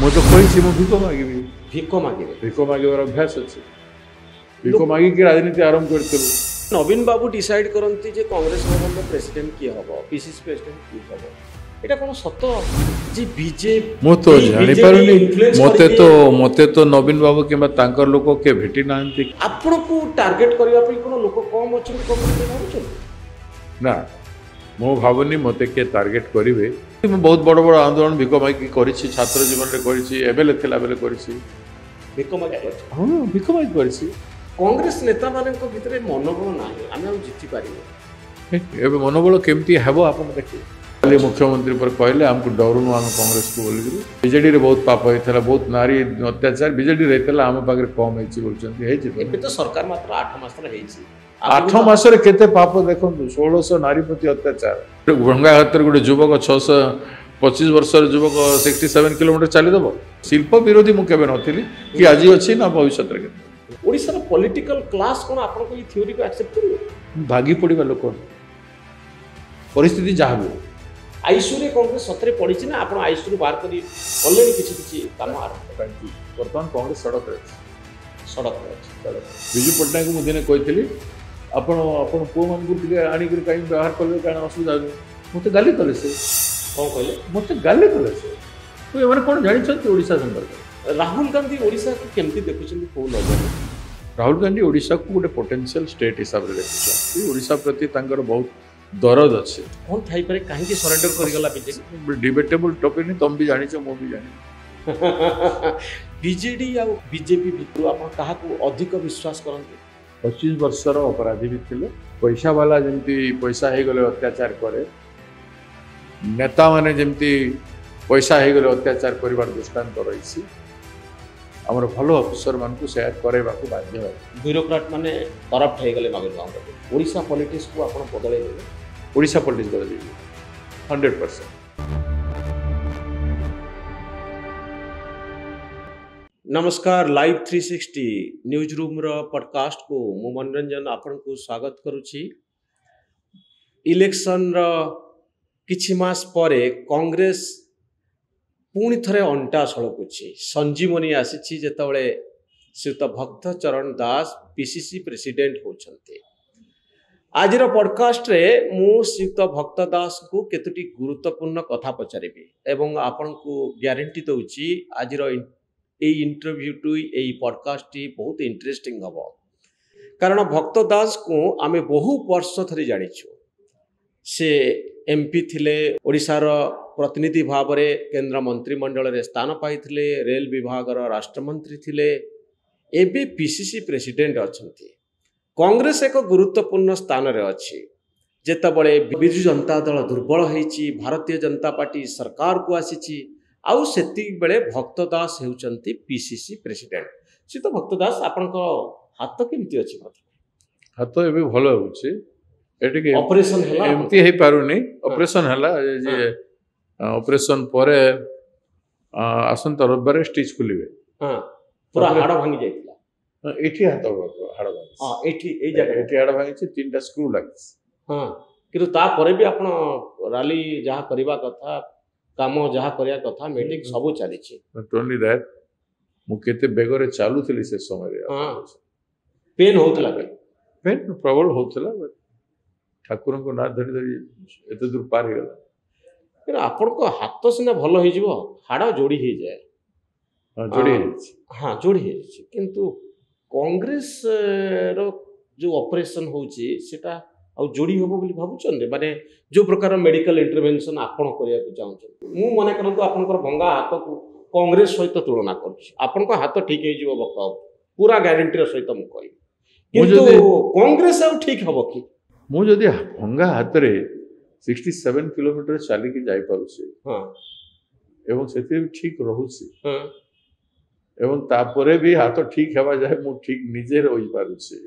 ମୁଁ ତ କହିଛି ମୁଁ ଭିକ ମାଗିବି। ଭିକ ମାଗିବେ? ଭିକ ମାଗିବାର ଅଭ୍ୟାସ ଅଛି। ଭିକ ମାଗିକି ରାଜନୀତି ଆରମ୍ଭ କରିଥିଲୁ। ନବୀନ ବାବୁ ଡିସାଇଡ୍ କରନ୍ତି ଯେ କଂଗ୍ରେସ ଭବନର ପ୍ରେସିଡେଣ୍ଟ କିଏ ହବ, ପିସିସି ପ୍ରେସିଡେଣ୍ଟ କିଏ ହବ, এটা কোন সত্য যে বিজেপি? ମୁଁ ତ ଜାଣିପାରୁନି। ମତେ ତ ନବୀନ ବାବୁ କିମ୍ବା ତାଙ୍କର ଲୋକ କିଏ ଭେଟି ନାହାନ୍ତି। ଆପଣଙ୍କୁ ଟାର୍ଗେଟ କରିବା ପାଇଁ କୋନ ଲୋକ କମ ଅଛନ୍ତି କଂଗ୍ରେସରେ ଭାବୁଛନ୍ତି? ନା, ମୁଁ ଭାବୁନି ମତେ କିଏ ଟାର୍ଗେଟ କରିବେ। ମୁଁ ବହୁତ ବଡ଼ ବଡ଼ ଆନ୍ଦୋଳନ ଭିକ ମାଗିକି କରିଛି, ଛାତ୍ର ଜୀବନରେ କରିଛି, ଏବେଲେ ଥିଲା ବେଲେ କରିଛି। ଭିକ ମାଗି କରିଛି? ହଁ, ଭିକ ମାଗି କରିଛି। କଂଗ୍ରେସ ନେତାମାନଙ୍କ ଭିତରେ ମନୋବଳ ନାହିଁ, ଆମେ ଆଉ ଜିତି ପାରିବୁ। ଏବେ ମନୋବଳ କେମିତି ହେବ ଆପଣ ଦେଖିବେ। କାଲି ମୁଖ୍ୟମନ୍ତ୍ରୀ ପରେ କହିଲେ ଆମକୁ ଡରୁନୁ ଆମେ କଂଗ୍ରେସକୁ ବୋଲିକିରି। ବିଜେଡିରେ ବହୁତ ପାପ ହେଇଥିଲା, ବହୁତ ନାରୀ ଅତ୍ୟାଚାର ବିଜେଡିରେ ହେଇଥିଲା, ଆମ ପାଖରେ କମ୍ ହେଇଛି ବୋଲୁଛନ୍ତି। ହେଇଛି ଏବେ ତ ସରକାର ମାତ୍ର 8 ମାସରେ ହେଇଛି। 8 ମାସରେ କେତେ ପାପ ଦେଖନ୍ତୁ। 1600 ନାରୀ ପ୍ରତି ଅତ୍ୟାଚାର। ଭଙ୍ଗା ହାତରେ ଗୋଟେ ଯୁବକ 625 ବର୍ଷର ଯୁବକ 67 କିଲୋମିଟର ଚାଲିଦେବ। ଶିଳ୍ପ ବିରୋଧୀ ମୁଁ କେବେ ନଥିଲି, କି ଆଜି ଅଛି ନା ଭବିଷ୍ୟତରେ କେତେ। ଓଡ଼ିଶାର ପଲିଟିକାଲ କ୍ଲାସ୍ କ'ଣ ଆପଣଙ୍କ ଏଇ ଥିଓରିକୁ ଆକ୍ସେପ୍ଟ କରିବେ? ଭାଗି ପଡ଼ିବା ଲୋକ, ପରିସ୍ଥିତି ଯାହା ବି। ଆଇସିୟୁରେ କଂଗ୍ରେସ ସତରେ ପଡ଼ିଛି ନା ଆପଣ ଆଇସିୟୁରୁ ବାହାର କରି କଲେଣି କିଛି କିଛି କାମ ଆରମ୍ଭ? ବର୍ତ୍ତମାନ କଂଗ୍ରେସ ସଡ଼କରେ ଅଛି। ସଡ଼କରେ ଅଛି। ବିଜୁ ପଟ୍ଟନାୟକଙ୍କୁ ମୁଁ ଦିନେ କହିଥିଲି ଆପଣ ପୁଅମାନଙ୍କୁ ଟିକେ ଆଣିକରି କାହିଁକି ବ୍ୟବହାର କଲେ, କାରଣ ଅସୁବିଧା ହେଉଛି। ମୋତେ ଗାଲି କଲେ ସେ। କ'ଣ କହିଲେ? ମୋତେ ଗାଲି କଲେ ସେ। ଏମାନେ କ'ଣ ଜାଣିଛନ୍ତି ଓଡ଼ିଶା ସମ୍ପର୍କରେ? ରାହୁଲ ଗାନ୍ଧୀ ଓଡ଼ିଶାକୁ କେମିତି ଦେଖୁଛନ୍ତି କୋଉ ନଜରରେ? ରାହୁଲ ଗାନ୍ଧୀ ଓଡ଼ିଶାକୁ ଗୋଟେ ପୋଟେନ୍ସିଆଲ ଷ୍ଟେଟ୍ ହିସାବରେ ଦେଖୁଛନ୍ତି। ଓଡ଼ିଶା ପ୍ରତି ତାଙ୍କର ବହୁତ ଦରଦ ଅଛି। କ'ଣ ଥାଇପାରେ, କାହିଁକି ସରେଣ୍ଡର କରିଗଲା ବିଜେପି? ଡିବେଟେବୁଲ ଟପିକ୍ ନି, ତମେ ବି ଜାଣିଛ, ମୁଁ ବି ଜାଣିଛି। ବିଜେଡି ଆଉ ବିଜେପି ଭିତରୁ ଆପଣ କାହାକୁ ଅଧିକ ବିଶ୍ୱାସ କରନ୍ତି? 25 ବର୍ଷର ଅପରାଧୀ ବି ଥିଲେ। ପଇସା ବାଲା ଯେମିତି ପଇସା ହେଇଗଲେ ଅତ୍ୟାଚାର କରେ, ନେତାମାନେ ଯେମିତି ପଇସା ହେଇଗଲେ ଅତ୍ୟାଚାର କରିବାର ଦୃଷ୍ଟାନ୍ତ ରହିଛି। ଆମର ଭଲ ଅଫିସରମାନଙ୍କୁ ସେୟା କରାଇବାକୁ ବାଧ୍ୟ ହେବ। ବ୍ୟୁରୋକ୍ରାଟ ମାନେ କରପ୍ଟ ହେଇଗଲେ ନବୀନ ବାବୁ। ଓଡ଼ିଶା ପଲିଟିକ୍ସକୁ ଆପଣ ବଦଳେଇ ଦେବେ? ଓଡ଼ିଶା ପଲିଟିକ୍ସ ବଦଳେଇବେ 100%। नमस्कार, लाइव 360 न्यूज रूम रो पॉडकास्ट को मु मनोरंजन आपन को स्वागत करुछि। इलेक्शन रो किछि मास परे कांग्रेस पुणी थरे अंटा सळकुछि। संजीवनी आसीछि जेतबळे श्रीयुत भक्त चरण दास पीसीसी प्रेसिडेंट होछन्ते। आजिर पॉडकास्ट रे मु श्रीयुत भक्त दास को केतुटी गुरुत्वपूर्ण कथा पचारिबी एवं आपन को ग्यारंटी दउछि आजिर এই ইন্টরভিউটি এই পডকাস্টটি বহুত ইন্টারেস্টিং হব। কারণ ভক্ত দাস কু আমি বহু বর্ষ ধরে জানিছু। সে এমপি থিলে, ওড়িশার প্রতিনিধি ভাবে কেন্দ্র মন্ত্রিমণ্ডলের স্থান পাইলে, রেল বিভাগর রাষ্ট্রমন্ত্রী থিলে, এবে পিসিসি প্রেসিডেন্ট অছন্তি। কংগ্রেস এক গুরুত্বপূর্ণ স্থাନରେ অছি। যেতবଳେ বিজু জনতা দল দুর্বল হয়েছি, ভারতীয় জনতা পার্টি सरकार को आसीछि, आउ सेति बेले भक्त दास हेउचंती पीसीसी प्रेसिडेंट। श्रीयुत भक्त दास आपनक हाथ केमती अछि? हाथ एबे भलो होछि। एटी के ऑपरेशन हला एमती हे पारुनी। ऑपरेशन हला जे ऑपरेशन परे आसंत रविवार स्टिच खुलिबे। हां, पूरा हाड़ भांगी जाइतिला। एठी हाथ हाड़ भांगी। हां, एठी ए जगह एठी हाड़ भांगी, 3टा स्क्रू लागिस। हां, किंतु ता परे भी आपण रैली जहा करबा कथा, काम जहा करिया कथा, मीटिंग सब चली छी। नॉट ओनली दैट, मु केते बेगरे चालू थली से समय रे। हां, पेन होतला के? पेन प्रबल होतला, बट ठाकुर को ना धरी धरी एते दूर पार हे गला। फिर आपण को हाथ सिना भलो होई जीवो, हाड़ा जोड़ी हे जाए। हां, जोड़ी हे छी। हां, जोड़ी हे छी। किंतु कांग्रेस रो जो ऑपरेशन होची सेटा आ जोड़ी होबो बोली भाबुचंदे? माने जो प्रकार मेडिकल इंटरवेंशन आपण करिया को चाहउछन, मु मने करंतु आपनकर भंगा हाथ को कांग्रेस सहित तुलना करूछि। आपनकर हाथ ठीक हे जीवो बका, पूरा ग्यारंटी सहित मु कहि। किंतु कांग्रेस आ ठीक हबो कि? मु जदी भंगा हाथ रे 67 किलोमीटर चली के जाई पारुछि, हां, एवं सेते ठीक रहउछि, हां, एवं तापरे भी हाथ ठीक हेबा जाय मु ठीक निजे रहि पारुछि।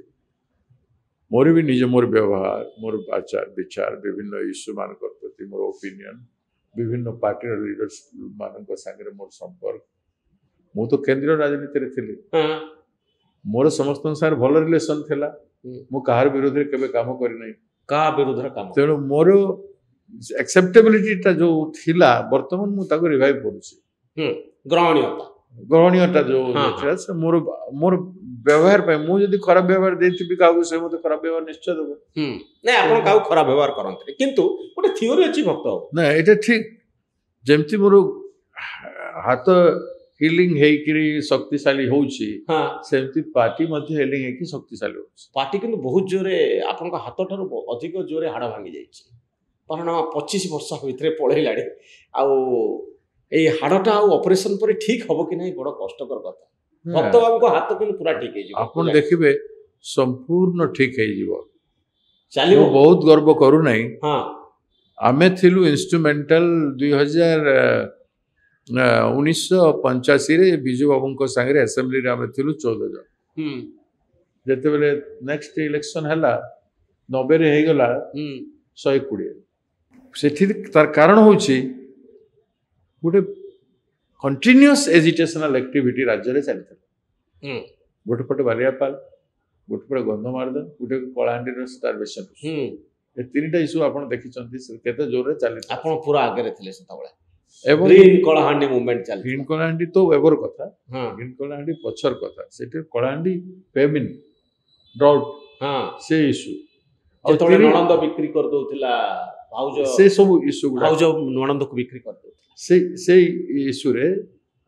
मोर भी निज मोर व्यवहार, मोर आचार विचार, विभिन्न इश्यू मान प्रति मोर ओपिनियन, विभिन्न पार्टी लीडर्स मान संगे मोर संपर्क। मु तो केंद्रीय राजनीति रे थिली। मोर समस्त सार भल रिलेशन थिला। मु कहार विरोध रे केबे काम करि नै। का विरोध रे काम? तेणु मोर एक्सेप्टेबिलिटी ता जो थिला वर्तमान मु ताको रिवाइव करूछि। ଗ୍ରହଣୀୟତା ଗ୍ରହଣୀୟଟା ଯୋଉ ହଁ, ଥିଲା ସେ ମୋର ବ୍ୟବହାର ପାଇଁ ମୁଁ ଯଦି ଖରାପ ବ୍ୟବହାର ଦେଇଥିବି କାହାକୁ ସେ ମୋତେ ଖରାପ ବ୍ୟବହାର ନିଶ୍ଚୟ ଦେବ। ନାଇଁ ଆପଣ କାହାକୁ ଖରାପ ବ୍ୟବହାର କରନ୍ତିନି କିନ୍ତୁ ଗୋଟେ ଥିଓରି ଅଛି ଭକ୍ତ ବାବୁ। ନା ଏଇଟା ଠିକ ଯେମିତି ମୋର ହାତ ହିଲିଂ ହେଇକିରି ଶକ୍ତିଶାଳୀ ହଉଛି ହଁ ସେମିତି ପାର୍ଟି ମଧ୍ୟ ହିଲିଂ ହେଇକି ଶକ୍ତିଶାଳୀ ହଉଛି। ପାର୍ଟି କିନ୍ତୁ ବହୁତ ଜୋରେ ଆପଣଙ୍କ ହାତଠାରୁ ଅଧିକ ଜୋରେ ହାଡ଼ ଭାଙ୍ଗି ଯାଇଛି କାରଣ 25 ବର୍ଷ ଭିତରେ ପଳେଇଲାଣି ଆଉ ଏଇ ହାଡ଼ଟା ଆଉ ଅପରେସନ ପରେ ଠିକ ହବ କି ନାହିଁ ବଡ଼ କଷ୍ଟକର କଥା। ଭକ୍ତ ବାବୁଙ୍କ ହାତ କିନ୍ତୁ ପୁରା ଠିକ ହେଇଯିବ ଆପଣ ଦେଖିବେ ସମ୍ପୂର୍ଣ୍ଣ ଠିକ ହେଇଯିବ। ଚାଲିବ ମୁଁ ବହୁତ ଗର୍ବ କରୁନାହିଁ ହଁ ଆମେ ଥିଲୁ ଇନଷ୍ଟ୍ରୁମେଣ୍ଟାଲ 1985 ବିଜୁ ବାବୁଙ୍କ ସାଙ୍ଗରେ ଆସେମ୍ବଲିରେ ଆମେ ଥିଲୁ 14 ଜଣ। ଯେତେବେଳେ ନେକ୍ସଟ ଇଲେକ୍ସନ ହେଲା 90ରେ ହେଇଗଲା 120। ସେଠି ତାର କାରଣ ହଉଛି ଗୋଟେ କଣ୍ଟିନ୍ୟୁଅସ୍ ଏଜିଟେସନାଲ ଆକ୍ଟିଭିଟି ରାଜ୍ୟରେ ଚାଲିଥିଲା। ଗୋଟେ ପଟେ ବାଲିଆପାଲ ଗୋଟେ ପଟେ ଗନ୍ଧମାର୍ଦ୍ଦନ ଗୋଟେ କଳାହାଣ୍ଡିର ଷ୍ଟାରବେସନ ଏ ତିନିଟା ଇସ୍ୟୁ ଆପଣ ଦେଖିଛନ୍ତି କେତେ ଜୋରରେ ଚାଲିଥିଲା। ଆପଣ ପୁରା ଆଗରେ ଥିଲେ ସେତେବେଳେ ଏବଂ ଗ୍ରୀନ କଳାହାଣ୍ଡି ମୁଭମେଣ୍ଟ ଚାଲିଥିଲା। ଗ୍ରୀନ କଳାହାଣ୍ଡି ତ ଏବର କଥା ହଁ ଗ୍ରୀନ କଳାହାଣ୍ଡି ପଛର କଥା ସେଠି କଳାହାଣ୍ଡି ଫେମିନ୍ ଡ୍ରାଉଟ୍ ହଁ ସେ ଇସ୍ୟୁ ଯେତେବେଳେ ନଣନ୍ଦ ବିକ୍ରି କରିଦଉଥିଲା ଭାଉଜ ସେ ସବୁ ଇସ୍ୟୁ ଗୁଡା ଭାଉଜ ନଣନ୍ଦକୁ ବିକ୍ରି କରିଦଉଥିଲା ସେଇ ଇସ୍ୟୁରେ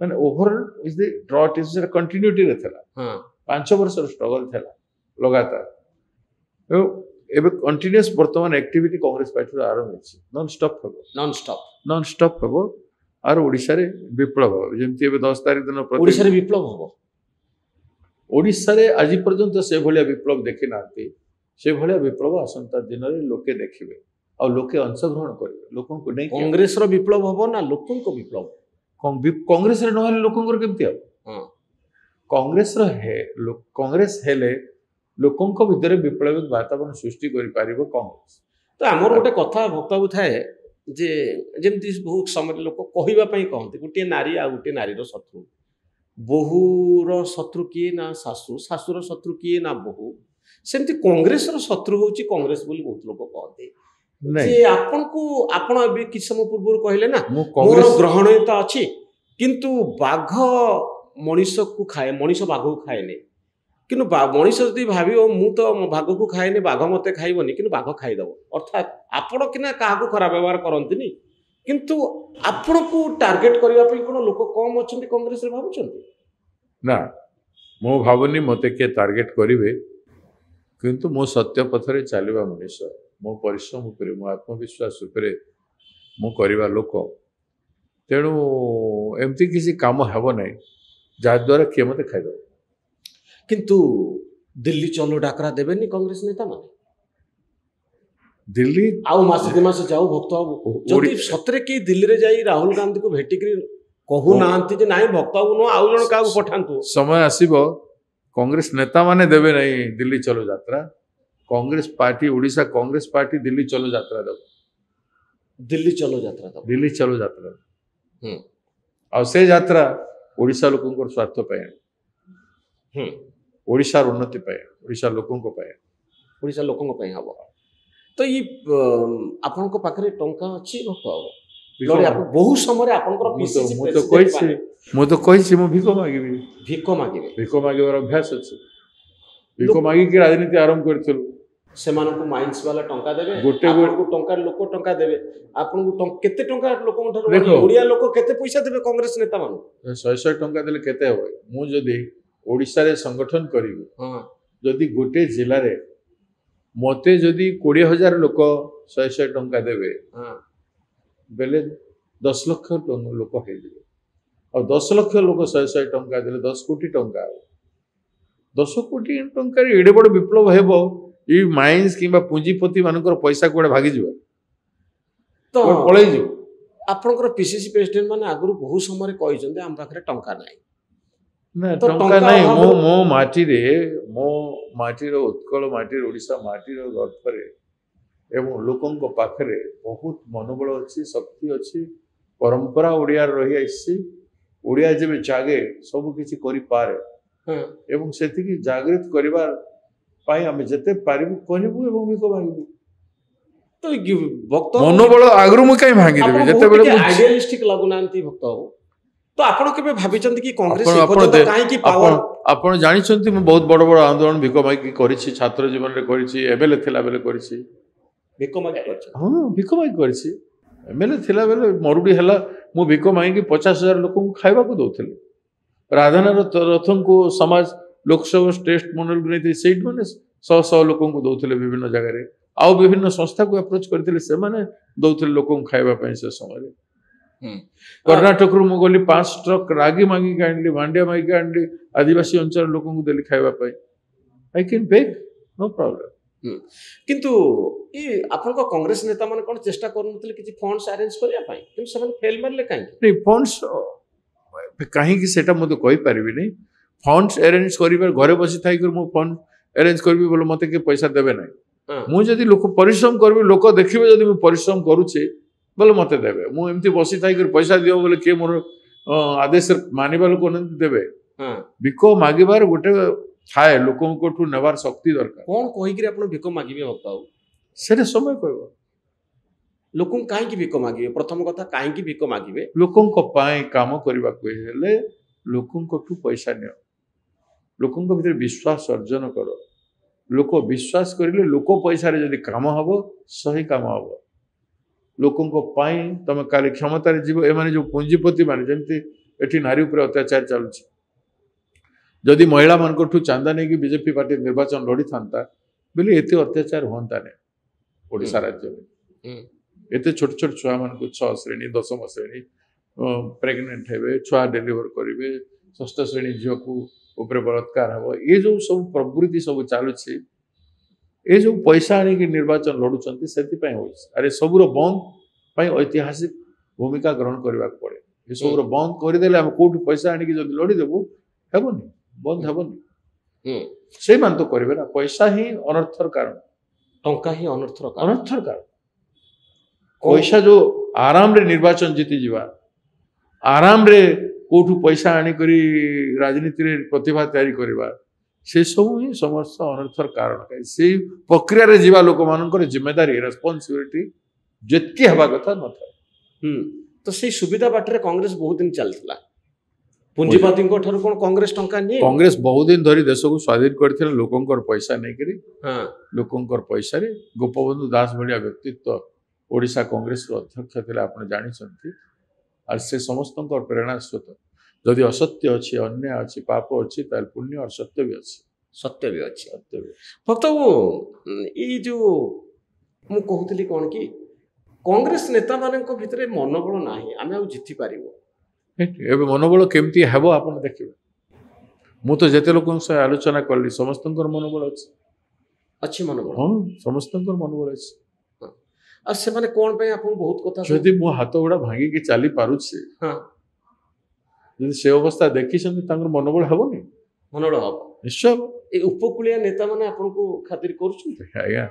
ମାନେ overall is the drought issue କଣ୍ଟିନ୍ୟୁଟିରେ ଥିଲା। ହଁ 5 ବର୍ଷର ଷ୍ଟ୍ରଗଲ ଥିଲା ଲଗାତାର ଏବଂ ଏବେ କଣ୍ଟିନ୍ୟୁଅସ୍ ବର୍ତ୍ତମାନ ଆକ୍ଟିଭିଟି କଂଗ୍ରେସ ପାର୍ଟିର ଆରମ୍ଭ ହେଇଛି ନନ୍ଷ୍ଟପ୍ ହେବ ନନ୍ଷ୍ଟପ୍ ହେବ ଆର ଓଡ଼ିଶାରେ ବିପ୍ଳବ ହେବ ଯେମିତି ଏବେ 10 ତାରିଖ ଦିନ ଓଡ଼ିଶାରେ ବିପ୍ଳବ ହବ। ଓଡ଼ିଶାରେ ଆଜି ପର୍ଯ୍ୟନ୍ତ ସେଭଳିଆ ବିପ୍ଳବ ଦେଖି ନାହାନ୍ତି। ସେଭଳିଆ ବିପ୍ଳବ ଆସନ୍ତା ଦିନରେ ଲୋକେ ଦେଖିବେ ଆଉ ଲୋକେ ଅଂଶଗ୍ରହଣ କରିବେ ଲୋକଙ୍କୁ ନେଇ। କଂଗ୍ରେସର ବିପ୍ଳବ ହବ ନା ଲୋକଙ୍କ ବିପ୍ଳବ? କଂଗ୍ରେସରେ ନହେଲେ ଲୋକଙ୍କର କେମିତି ହବ? କଂଗ୍ରେସ ହେଲେ ଲୋକଙ୍କ ଭିତରେ ବିପ୍ଳବିକ ବାତାବରଣ ସୃଷ୍ଟି କରିପାରିବ କଂଗ୍ରେସ। ତ ଆମର ଗୋଟେ କଥା ଭକ୍ତବାବୁ ଥାଏ ଯେ ଯେମିତି ବହୁତ ସମୟରେ ଲୋକ କହିବା ପାଇଁ କହନ୍ତି ଗୋଟିଏ ନାରୀ ଆଉ ଗୋଟିଏ ନାରୀର ଶତ୍ରୁ, ବୋହୂର ଶତ୍ରୁ କିଏ ନା ଶାଶୁ, ଶାଶୁର ଶତ୍ରୁ କିଏ ନା ବୋହୂ। ସେମିତି କଂଗ୍ରେସର ଶତ୍ରୁ ହଉଛି କଂଗ୍ରେସ ବୋଲି ବହୁତ ଲୋକ କହନ୍ତି ଯେ ଆପଣ ଏବେ କିଛି ସମୟ ପୂର୍ବରୁ କହିଲେ ନା ମୋର ଗ୍ରହଣୀୟତା ଅଛି କିନ୍ତୁ ବାଘ ମଣିଷକୁ ଖାଏ ମଣିଷ ବାଘକୁ ଖାଏନି କିନ୍ତୁ ମଣିଷ ଯଦି ଭାବିବ ମୁଁ ତ ବାଘକୁ ଖାଏନି ବାଘ ମତେ ଖାଇବନି କିନ୍ତୁ ବାଘ ଖାଇଦବ ଅର୍ଥାତ୍ ଆପଣ କିନା କାହାକୁ ଖରାପ ବ୍ୟବହାର କରନ୍ତିନି କିନ୍ତୁ ଆପଣଙ୍କୁ ଟାର୍ଗେଟ କରିବା ପାଇଁ କ'ଣ ଲୋକ କମ୍ ଅଛନ୍ତି କଂଗ୍ରେସରେ ଭାବୁଛନ୍ତି? ନା ମୁଁ ଭାବୁନି ମୋତେ କିଏ ଟାର୍ଗେଟ କରିବେ କିନ୍ତୁ ମୁଁ ସତ୍ୟ ପଥରେ ଚାଲିବା ମଣିଷ ମୋ ପରିଶ୍ରମ ଉପରେ ମୋ ଆତ୍ମବିଶ୍ୱାସ ଉପରେ ମୁଁ କରିବା ଲୋକ ତେଣୁ ଏମିତି କିଛି କାମ ହେବ ନାହିଁ ଯାହାଦ୍ୱାରା କିଏ ମୋତେ ଖାଇଦେବ। କିନ୍ତୁ ଦିଲ୍ଲୀ ଚଲୋ ଡାକରା ଦେବେନି କଂଗ୍ରେସ ନେତା ମାନେ? ଦିଲ୍ଲୀ ଆଉ ମାସେ 2 ମାସ ଯାଉ ଭକ୍ତ ବାବୁ ଯଦି ସତରେ କେହି ଦିଲ୍ଲୀରେ ଯାଇ ରାହୁଲ ଗାନ୍ଧୀକୁ ଭେଟିକିରି କହୁନାହାନ୍ତି ଯେ ନାଇଁ ଭକ୍ତ ବାବୁ ନୁହଁ ଆଉ ଜଣେ କାହାକୁ ପଠାନ୍ତୁ ସମୟ ଆସିବ କଂଗ୍ରେସ ନେତାମାନେ ଦେବେ ନାହିଁ ଦିଲ୍ଲୀ ଚଲୋ ଯାତ୍ରା। କଂଗ୍ରେସ ପାର୍ଟି ଓଡ଼ିଶା କଂଗ୍ରେସ ପାର୍ଟି ଦିଲ୍ଲୀ ଚଲୋ ଯାତ୍ରା ଦେବ। ଦିଲ୍ଲୀ ଚଲୋ ଯାତ୍ରା ଦେବ ଦିଲ୍ଲୀ ଚଲୋ ଯାତ୍ରା ଆଉ ସେ ଯାତ୍ରା ଓଡ଼ିଶା ଲୋକଙ୍କର ସ୍ୱାର୍ଥ ପାଇଁ ଓଡ଼ିଶାର ଉନ୍ନତି ପାଇଁ ଓଡ଼ିଶା ଲୋକଙ୍କ ପାଇଁ ଓଡ଼ିଶା ଲୋକଙ୍କ ପାଇଁ ହବ। ତ ଏଇ ଆପଣଙ୍କ ପାଖରେ ଟଙ୍କା ଅଛି ଭକ୍ତ ବାବୁ? ବହୁ ସମୟରେ ଆପଣଙ୍କର ମୁଁ ତ କହିଛି ମୁଁ ଭିକ ମାଗିବି। ଭିକ ମାଗିବେ? ଭିକ ମାଗିବାର ଅଭ୍ୟାସ ଅଛି। ଭିକ ମାଗିକି ରାଜନୀତି ଆରମ୍ଭ କରିଥିଲୁ। ସେମାନଙ୍କୁ ମାଇନ୍ସ ବାଲା ଟଙ୍କା ଦେବେ ଟଙ୍କା ଲୋକ ଟଙ୍କା ଦେବେ ଆପଣଙ୍କୁ କେତେ ଟଙ୍କା ଲୋକଙ୍କ ଠାରୁ ଓଡ଼ିଆ ଲୋକ କେତେ ପଇସା ଦେବେ କଂଗ୍ରେସ ନେତା ମାନଙ୍କୁ? 100 ଟଙ୍କା ଦେଲେ କେତେ ହେବ? ମୁଁ ଯଦି ଓଡ଼ିଶାରେ ସଂଗଠନ କରିବି ଯଦି ଗୋଟେ ଜିଲ୍ଲାରେ ମତେ ଯଦି 20,000 ଲୋକ 100 ଟଙ୍କା ଦେବେ ବେଲେ 10 ଲକ୍ଷ ଲୋକ ହେଇଯିବେ ଆଉ 10 ଲକ୍ଷ ଲୋକ 100 ଟଙ୍କା ଦେଲେ 10 କୋଟି ଟଙ୍କା ହେବ। 10 କୋଟି ଟଙ୍କାରେ ଏଡ଼େ ବଡ଼ ବିପ୍ଳବ ହେବ ଏଇ ମାଇନ୍ସ କିମ୍ବା ପୁଞ୍ଜିପତି ମାନଙ୍କର ପଇସା କୁଆଡ଼େ ଭାଗିଯିବ ତ ପଳେଇଯିବ। ଆପଣଙ୍କର ପିସିସି ପ୍ରେସିଡେଣ୍ଟ ମାନେ ଆଗରୁ ବହୁ ସମୟରେ କହିଛନ୍ତି ଆମ ପାଖରେ ଟଙ୍କା ନାହିଁ। ନା ଟଙ୍କା ନାହିଁ ମୋ ମାଟିର ଉତ୍କଳ ମାଟିର ଓଡ଼ିଶା ମାଟିର ଗର୍ଭରେ ଏବଂ ଲୋକଙ୍କ ପାଖରେ ବହୁତ ମନୋବଳ ଅଛି ଶକ୍ତି ଅଛି ପରମ୍ପରା ଓଡ଼ିଆର ରହିଆସିଛି। ଓଡ଼ିଆ ଯେବେ ଜାଗେ ସବୁ କିଛି କରିପାରେ ଏବଂ ସେତିକି ଜାଗୃତ କରିବା ପାଇଁ ଆମେ ଯେତେ ପାରିବୁ କରିବୁ ଏବଂ ଭିକ ମାଗିବୁ। ମନୋବଳ ଆଗରୁ ମୁଁ କାହିଁ ଭାଙ୍ଗିଦେବି ଯେତେବେଳେ ଆଇଡିଆଲିଷ୍ଟିକ ଲାଗୁନାହାନ୍ତି ଭକ୍ତ ବାବୁ? तो आपण केबे भाबिचंती कि कांग्रेस आपण- आपण एपର୍ଯ୍ୟନ୍ତ दे- काहेकि पावर ଆପଣ ଜାଣିଛନ୍ତି ମୁଁ ବହୁତ ବଡ଼ ବଡ଼ ଆନ୍ଦୋଳନ ଭିକ ମାଗିକି କରିଛି, ଛାତ୍ର ଜୀବନରେ କରିଛି, ଏମଏଲଏ ଥିଲାବେଳେ କରିଛି। ଭିକ ମାଗି କରିଛ ହଁ ଭିକ ମାଗି କରିଛି। ଏମଏଲଏ ଥିଲାବେଳେ ମରୁଡ଼ି ହେଲା, ମୁଁ ଭିକ ମାଗିକି 50,000 ଲୋକଙ୍କୁ ଖାଇବାକୁ ଦଉଥିଲି। ରାଧାନାଥ ରଥଙ୍କୁ ସମାଜ ଲୋକସଭା ଟେଷ୍ଟ ମଣ୍ଡଳକୁ ନେଇଥିଲେ, ସେଇଠି ମାନେ ଶହ ଶହ ଲୋକଙ୍କୁ ଦଉଥିଲେ ବିଭିନ୍ନ ଜାଗାରେ। ଆଉ ବିଭିନ୍ନ ସଂସ୍ଥାକୁ ଆପ୍ରୋଚ୍ କରିଥିଲେ, ସେମାନେ ଦଉଥିଲେ ଲୋକଙ୍କୁ ଖାଇବା ପାଇଁ ସେ ସମୟରେ। କର୍ଣ୍ଣାଟକରୁ ମୁଁ ଗଲି 5 ଟ୍ରକ୍ ରାଗି ମାଗିକି ଆଣିଲି, ମାଣ୍ଡିଆ ମାଗିକି ଆଣିଲି, ଆଦିବାସୀ ଅଞ୍ଚଳ ଲୋକଙ୍କୁ ଦେଲି ଖାଇବା ପାଇଁ। I can bake, no problem. କିନ୍ତୁ ଇ ଆପଣଙ୍କ କଂଗ୍ରେସ ନେତା ମାନେ କଣ ଚେଷ୍ଟା କରୁନଥିଲେ କିଛି ଫଣ୍ଡସ୍ ଆରେଞ୍ଜ କରିବା ପାଇଁ, କିନ୍ତୁ ସେମାନେ ଫେଲ୍ ମାରିଲେ କାହିଁକି? ଫଣ୍ଡସ୍ କାହିଁକି ସେଟା ମୁଁ ତ କହିପାରିବିନି। ଫଣ୍ଡସ୍ ଆରେଞ୍ଜ କରିବାର, ଘରେ ବସି ଥାଇକରି ମୁଁ ଫଣ୍ଡ ଆରେଞ୍ଜ କରିବି ବୋଲେ ମୋତେ କିଏ ପଇସା ଦେବେ ନାହିଁ। ମୁଁ ଯଦି ଲୋକ ପରିଶ୍ରମ କରିବି, ଲୋକ ଦେଖିବେ ଯଦି ମୁଁ ପରିଶ୍ରମ କରୁଛି ବୋଲେ ମୋତେ ଦେବେ। ମୁଁ ଏମିତି ବସି ଥାଇକରି ପଇସା ଦିଅ ବୋଲେ କିଏ ମୋର ଆଦେଶ ମାନିବା ଲୋକ ଦେବେ? ଭିକ ମାଗିବାର ଗୋଟେ ଥାଏ, ଲୋକଙ୍କଠୁ ନେବାର ଶକ୍ତି ଦରକାର। କଣ କହିକିରି ଆପଣ ଭିକ ମାଗିବେ ଭକ୍ତ ବାବୁ? ସେଟା ସମୟ କହିବ। ଲୋକଙ୍କୁ କାହିଁକି ଭିକ ମାଗିବେ? ପ୍ରଥମ କଥା କାହିଁକି ଭିକ ମାଗିବେ? ଲୋକଙ୍କ ପାଇଁ କାମ କରିବାକୁ ହେଲେ ଲୋକଙ୍କଠୁ ପଇସା ନିଅ, ଲୋକଙ୍କ ଭିତରେ ବିଶ୍ୱାସ ଅର୍ଜନ କର। ଲୋକ ବିଶ୍ୱାସ କରିଲେ ଲୋକ ପଇସାରେ ଯଦି କାମ ହବ, ସହି କାମ ହବ। ଲୋକଙ୍କ ପାଇଁ ତମେ କାଲି କ୍ଷମତାରେ ଯିବ। ଏମାନେ ଯୋଉ ପୁଞ୍ଜିପତି ମାନେ, ଯେମିତି ଏଠି ନାରୀ ଉପରେ ଅତ୍ୟାଚାର ଚାଲୁଛି, ଯଦି ମହିଳାମାନଙ୍କଠୁ ଚାନ୍ଦା ନେଇକି ବିଜେପି ପାର୍ଟି ନିର୍ବାଚନ ଲଢ଼ିଥାନ୍ତା ବୋଲେ ଏତେ ଅତ୍ୟାଚାର ହୁଅନ୍ତା ନାହିଁ ଓଡ଼ିଶା ରାଜ୍ୟରେ। ଏତେ ଛୋଟ ଛୋଟ ଛୁଆମାନଙ୍କୁ 6 ଶ୍ରେଣୀ 10ମ ଶ୍ରେଣୀ ପ୍ରେଗନେଣ୍ଟ ହେବେ, ଛୁଆ ଡେଲିଭର କରିବେ, 6ଠ ଶ୍ରେଣୀ ଝିଅକୁ ଉପରେ ବଳାତ୍କାର ହବ, ଏ ଯୋଉ ସବୁ ପ୍ରବୃତ୍ତି ସବୁ ଚାଲୁଛି, ଏ ଯୋଉ ପଇସା ଆଣିକି ନିର୍ବାଚନ ଲଢୁଛନ୍ତି, ସେଥିପାଇଁ ହଉଛି। ଆରେ ସବୁର ବନ୍ଦ ପାଇଁ ଐତିହାସିକ ଭୂମିକା ଗ୍ରହଣ କରିବାକୁ ପଡେ। ଏସବୁର ବନ୍ଦ କରିଦେଲେ ଆମେ କୋଉଠୁ ପଇସା ଆଣିକି ଯଦି ଲଢିଦେବୁ, ହେବନି, ବନ୍ଦ ହେବନି। ସେଇମାନେ ତ କରିବେ ନା। ପଇସା ହିଁ ଅନର୍ଥର କାରଣ, ଟଙ୍କା ହିଁ ଅନର୍ଥର କାରଣ। ଅନର୍ଥର କାରଣ। ପଇସା ଯୋଉ ଆରାମରେ ନିର୍ବାଚନ ଜିତିଯିବା, ଆରାମରେ କୋଉଠୁ ପଇସା ଆଣିକରି ରାଜନୀତିରେ ପ୍ରତିଭା ତିଆରି କରିବା, ସେସବୁ ହିଁ ସମସ୍ତ ଅନର୍ଥର କାରଣ। ସେଇ ପ୍ରକ୍ରିୟାରେ ଯିବା ଲୋକମାନଙ୍କର ଜିମ୍ମେଦାରୀ, ରେସ୍ପନ୍ସିବିଲିଟି ଯେତିକି ହେବା କଥା ନଥାଏ। ତ ସେଇ ସୁବିଧା ବାଟରେ କଂଗ୍ରେସ ବହୁତ ଦିନ ଚାଲିଥିଲା। ପୁଞ୍ଜିପତିଙ୍କ ଠାରୁ କଣ କଂଗ୍ରେସ ଟଙ୍କା ନିଏ? କଂଗ୍ରେସ ବହୁତ ଦିନ ଧରି ଦେଶକୁ ସ୍ୱାଧୀନ କରିଥିଲା ଲୋକଙ୍କର ପଇସା ନେଇକରି। ଲୋକଙ୍କର ପଇସାରେ ଗୋପବନ୍ଧୁ ଦାସ ଭଳିଆ ବ୍ୟକ୍ତିତ୍ୱ ଓଡ଼ିଶା କଂଗ୍ରେସର ଅଧ୍ୟକ୍ଷ ଥିଲେ, ଆପଣ ଜାଣିଛନ୍ତି। ଆଉ ସେ ସମସ୍ତଙ୍କର ପ୍ରେରଣା ସ୍ରୋତ। ଯଦି ଅସତ୍ୟ ଅଛି, ଅନ୍ୟାୟ ଅଛି, ପାପ ଅଛି, ତାହେଲେ ପୁଣ୍ୟ ଆଉ ସତ୍ୟ ବି ଅଛି। ସତ୍ୟ ବି ଅଛି। ସତ୍ୟ ବି ଅଛି। ଭକ୍ତ ଏଇ ଯୋଉ ମୁଁ କହୁଥିଲି କଣ କି, କଂଗ୍ରେସ ନେତାମାନଙ୍କ ଭିତରେ ମନୋବଳ ନାହିଁ, ଆମେ ଆଉ ଜିତି ପାରିବୁ। ଏବେ ମନୋବଳ କେମିତି ହେବ ଆପଣ ଦେଖିବେ। ମୁଁ ତ ଯେତେ ଲୋକଙ୍କ ସହ ଆଲୋଚନା କଲି, ସମସ୍ତଙ୍କର ମନୋବଳ ଅଛି। ଅଛି ମନୋବଳ? ହଁ, ସମସ୍ତଙ୍କର ମନୋବଳ ଅଛି। ଆଉ ସେମାନେ କଣ ପାଇଁ ଆପଣ ବହୁତ କଥା ଯଦି ମୋ ହାତ ଗୁଡ଼ା ଭାଙ୍ଗିକି ଚାଲି ପାରୁଛି, ଯଦି ସେ ଅବସ୍ଥା ଦେଖିଛନ୍ତି, ତାଙ୍କର ମନୋବଳ ହେବନି? ମନୋବଳ ହବ, ନିଶ୍ଚୟ ହବ। ଏଇ ଉପକୂଳିଆ ନେତା ମାନେ ଆପଣଙ୍କୁ ଖାତିର କରୁଛନ୍ତି? ଆଜ୍ଞା,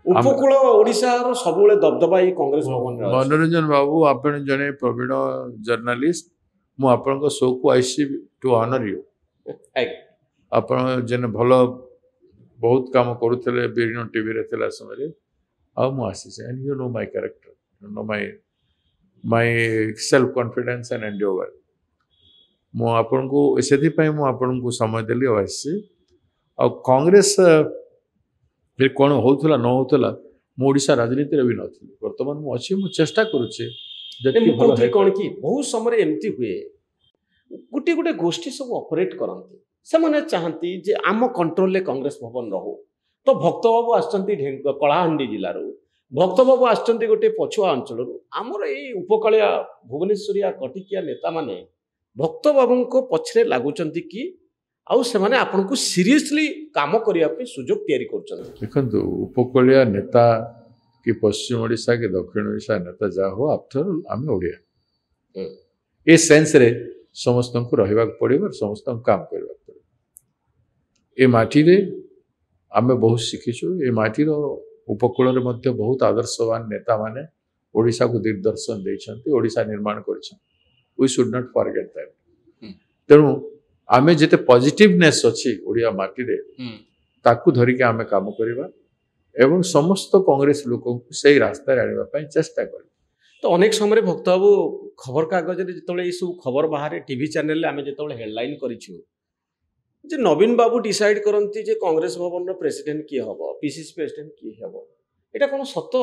ଉପକୂଳ ଓଡ଼ିଶାର ସବୁବେଳେ ଦବଦବା ଏଇ କଂଗ୍ରେସ ଭବନରେ ଅଛି। ମନୋରଞ୍ଜନ ବାବୁ, ଆପଣ ଜଣେ ପ୍ରବୀଣ ଜର୍ଣ୍ଣାଲିଷ୍ଟ, ମୁଁ ଆପଣଙ୍କ ଶୋକୁ ଆଇସି ଟୁ ଅନର ୟୁ। ଆପଣ ଯେନେ ଭଲ ବହୁତ କାମ କରୁଥିଲେ, ବିଭିନ୍ନ ଟିଭିରେ ଥିଲା ସମୟରେ, ଆଉ ମୁଁ ଆସିଛି। And you know my character, you know my self confidence and endeavour. ମୁଁ ଆପଣଙ୍କୁ ସେଥିପାଇଁ ମୁଁ ଆପଣଙ୍କୁ ସମୟ ଦେଲି ଆଉ ଆସିଛି। ଆଉ କଂଗ୍ରେସ କ'ଣ ହଉଥିଲା ନ ହଉଥିଲା, ମୁଁ ଓଡ଼ିଶା ରାଜନୀତିରେ ବି ନଥିଲି। ବର୍ତ୍ତମାନ ମୁଁ ଅଛି, ମୁଁ ଚେଷ୍ଟା କରୁଛି ଯେତିକି ଭଲ କହୁଥିଲି କ'ଣ କି, ବହୁତ ସମୟରେ ଏମିତି ହୁଏ, ଗୋଟିଏ ଗୋଟେ ଗୋଷ୍ଠୀ ସବୁ ଅପରେଟ୍ କରନ୍ତି। ସେମାନେ ଚାହାନ୍ତି ଯେ ଆମ କଣ୍ଟ୍ରୋଲରେ କଂଗ୍ରେସ ଭବନ ରହୁ। ତ ଭକ୍ତବାବୁ ଆସିଛନ୍ତି କଳାହାଣ୍ଡି ଜିଲ୍ଲାରୁ, ଭକ୍ତବାବୁ ଆସିଛନ୍ତି ଗୋଟିଏ ପଛୁଆ ଅଞ୍ଚଳରୁ। ଆମର ଏଇ ଉପକୂଳିଆ ଭୁବନେଶ୍ୱରିଆ କଟିକିଆ ନେତାମାନେ ଭକ୍ତବାବୁଙ୍କ ପଛରେ ଲାଗୁଛନ୍ତି କି, ଆଉ ସେମାନେ ଆପଣଙ୍କୁ ସିରିୟସଲି କାମ କରିବା ପାଇଁ ସୁଯୋଗ ତିଆରି କରୁଛନ୍ତି? ଦେଖନ୍ତୁ, ଉପକୂଳିଆ ନେତା କି ପଶ୍ଚିମ ଓଡ଼ିଶା କି ଦକ୍ଷିଣ ଓଡ଼ିଶା ନେତା ଯାହା ହଉ, ଆଫ୍ଟର ଆମେ ଓଡ଼ିଆ, ଏ ସେନ୍ସରେ ସମସ୍ତଙ୍କୁ ରହିବାକୁ ପଡ଼ିବ, ସମସ୍ତଙ୍କୁ କାମ କରିବାକୁ ପଡ଼ିବ। ଏ ମାଟିରେ ଆମେ ବହୁତ ଶିଖିଛୁ। ଏ ମାଟିର ଉପକୂଳରେ ମଧ୍ୟ ବହୁତ ଆଦର୍ଶବାନ ନେତାମାନେ ଓଡ଼ିଶାକୁ ଦିଗ୍ଦର୍ଶନ ଦେଇଛନ୍ତି, ଓଡ଼ିଶା ନିର୍ମାଣ କରିଛନ୍ତି। We should not forget that. ତେଣୁ ଆମେ ଯେତେ ପଜିଟିଭନେସ୍ ଅଛି ଓଡ଼ିଆ ମାଟିରେ, ତାକୁ ଧରିକି ଆମେ କାମ କରିବା ଏବଂ ସମସ୍ତ କଂଗ୍ରେସ ଲୋକଙ୍କୁ ସେଇ ରାସ୍ତାରେ ଆଣିବା ପାଇଁ ଚେଷ୍ଟା କରିବା। ତ ତ ଅନେକ ସମୟରେ ଭକ୍ତ ବାବୁ ଖବରକାଗଜରେ ଯେତେବେଳେ ଏସବୁ ଖବର ବାହାରେ ଟିଭି ଚ୍ୟାନେଲରେ ଆମେ ଯେତେବେଳେ ହେଡଲାଇନ୍ କରିଛୁ ଯେ ନବୀନ ବାବୁ ଡିସାଇଡ୍ କରନ୍ତି ଯେ କଂଗ୍ରେସ ଭବନର ପ୍ରେସିଡେଣ୍ଟ କିଏ ହବ, ପିସିସି ପ୍ରେସିଡେଣ୍ଟ କିଏ ହବ, ଏଇଟା କ'ଣ ସତ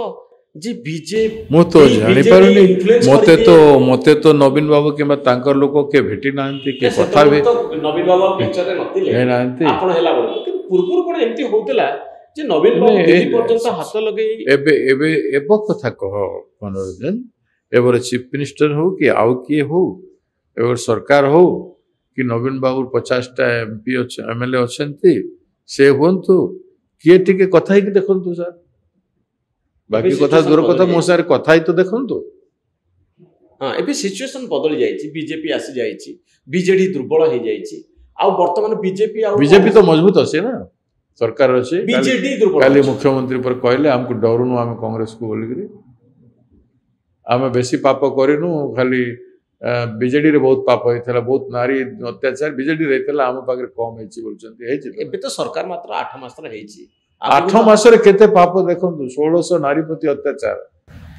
ଯେ ବିଜେପି? ମୁଁ ତ ଜାଣିପାରୁନି, ମତେ ତ ନବୀନ ବାବୁ କିମ୍ବା ତାଙ୍କର ଲୋକ କିଏ ଭେଟି ନାହାନ୍ତି, କିଏ କଥା ବି ନବୀନ ବାବୁ ପିକ୍ଚରରେ ନଥିଲେ, ନାହାନ୍ତି। ଆପଣ ହେଲା ବେଳକୁ କିନ୍ତୁ ପୂର୍ବରୁ କ'ଣ ଏମିତି ହଉଥିଲା ଯେ ନବୀନ ବାବୁ ଦିଲ୍ଲୀ ପର୍ଯ୍ୟନ୍ତ ହାତ ଲଗେଇ ଏବେ କଥା କହ ମନୋରଞ୍ଜନ, ଏବେର ଚିଫ ମିନିଷ୍ଟର ହଉ କି ଆଉ କିଏ ହଉ, ଏବେର ସରକାର ହଉ कि नवीन बाबू 50टा एमपी एमएलए अच्छे से हुंतु किए टिके कथा ही देखु सर, बाकी कथा दूर कथा मो सारे कथा ही तो देखु। हाँ एबे सिचुएशन बदल जाइछि, बीजेपी आसी जाइछि, बीजेडी दुर्बल हो जाइछि, आ वर्तमान बीजेपी तो मजबूत अछि ना, सरकार अछि, बीजेडी दुर्बल। काली मुख्यमंत्री पर कहले हमको डरुनु आम कांग्रेस को बोलगिरी आम बेसी पाप करिनु, खाली बीजेडी रे बहुत पाप होइथला, बहुत नारी अत्याचार बीजेडी रहतला, आम पाखरे कम हेछि बोलचंती हेछि। एबे तो सरकार मात्र 8 मास रे हेछि, 8 मास रे केते पाप देखंतु, 1600 नारी प्रति अत्याचार,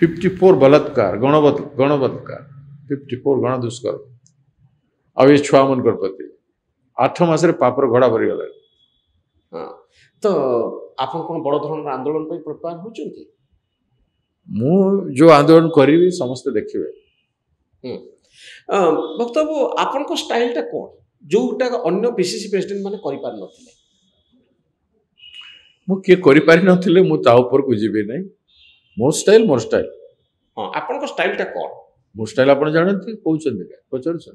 54 बलात्कार, गणबलात्कार, 54 गण दुष्कर्म, आ ये छुआ मन कर प्रति 8 मास रे पापर घोड़ा भरी गला। हां तो आपन कोन बड़ धरण आंदोलन पे प्रिपेयर होचंती? मु जो आंदोलन करिवि समस्त देखिबे। बक्तव्य आपन को स्टाइल टा कोन जोटा अन्य पीसीसी प्रेसिडेंट माने करि पार नथिले? मु के करि पारि नथिले, मु ता ऊपर को जिबे नै, मोर स्टाइल हां आपन को स्टाइल टा कोन? मोर स्टाइल आपन जानथि कहउछन के पचर छ,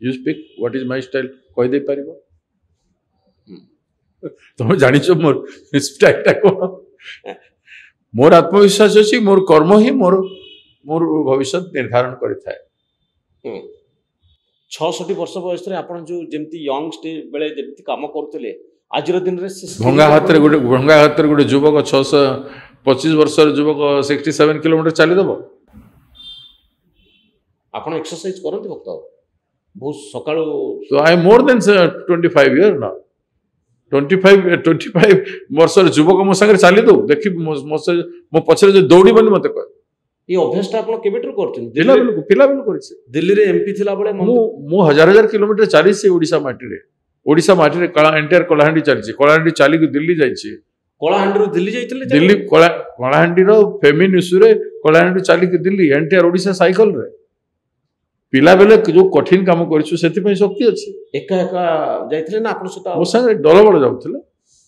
you speak what is my style कहि दे परिबो? तुम जानि छ मोर स्टाइल टा कोन? मोर आत्मविश्वास अछि, मोर कर्म ही मोर भविष्य निर्धारण करिथाय। 66 वर्ष बयस रे आपण जो जेमती यंग स्टेज बेले जेमती काम करथले, आजिर दिन रे भंगा हाथ रे गोटे युवक 625 वर्षर युवक 67 किलोमीटर चली दबो। आपण एक्सरसाइज करथि भक्त बहुत सकाळो? तो आई मोर देन 25 इयर ना, 25 वर्षर युवक मो संगे चली दो, देखि मो पछरे जे दौड़ी बनी मते कह। ये अभ्यास टा आपण केबेटर करथि? पिला बेल करछि। दिल्ली रे एमपी थिला बेले मो हजार किलोमीटर चली से ओडिसा माटी रे, एंटायर कलाहांडी चलछि, कलाहांडी चली के दिल्ली जाइछि, कलाहांडी रो दिल्ली जाइतले, दिल्ली कलाहांडी रो फेमिन इशू रे कलाहांडी चली के दिल्ली एंटायर ओडिसा साइकिल रे। पिला बेले जो कठिन काम करछु सेति पे शक्ति अछि। एका एका जाइतले ना आपण सता? मो संगे दल बड़ जाउतले,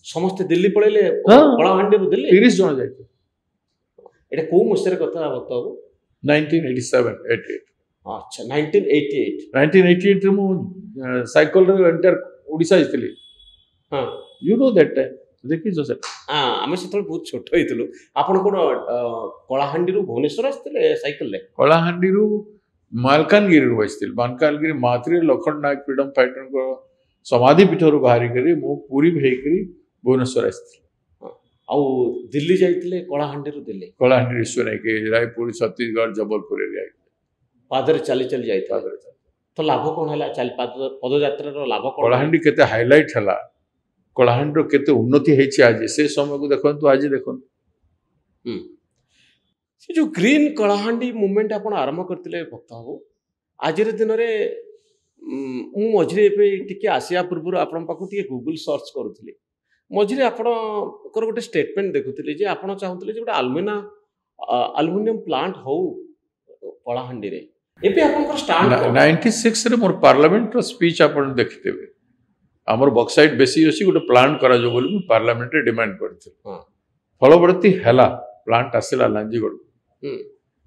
समस्त दिल्ली पळेले कलाहांडी रो दिल्ली 30 जण जाइतले। एटा को मसरे कथा बताबो? 1987 88। अच्छा 1988 रे मु साइकिल रे एंटायर ओडिसा आइतली। हां यू नो दैट टाइम देखि जो सर। हां आमे सेतल बहुत छोट होइतलु। आपण कोन कलाहांडी रो भुवनेश्वर आस्तिले साइकिल रे? कलाहांडी रो मालकानगिरी रो आस्तिल, मालकानगिरी मातृ लखन नायक फ्रीडम फाइटर को समाधि पीठ रो बाहरी करी मु पूरी भेकरी भुवनेश्वर आस्तिल। आ दिल्ली जाइतले कलाहांडी रो दिल्ली? कलाहांडी सुने के रायपुर, छत्तीसगढ़, जबलपुर रे पादर चली जाइता। तो लाभ कोन हला चल पदयात्रा रो लाभ कोन? कलाहांडी केते हाइलाइट हला, कलाहांडी रो केते उन्नति हेछि आज से समय को देखंतु, आज देखंतु। से जो ग्रीन कलाहांडी मूवमेंट आपण आरंभ करथिले भक्त बाबू, आज रे दिन रे मु मझरे पे टिके आसिया पूर्व आपण पाखु टिके गूगल सर्च करूथिले, मझरे आपण कर गोटे स्टेटमेंट देखुथिले जे आपण चाहुथिले जे गोटे एल्युमिनियम प्लांट हो कलाहांडी रे। एपे आपण कर स्टार्ट 96 रे मोर पार्लियामेंट रो स्पीच आपण देखितेबे, हमर बॉक्साइट बेसी अछि गोटे प्लांट करा जो बोली पार्लियामेंट रे डिमांड करथिल। फलवर्ती हला प्लांट आसिला लांजीगड,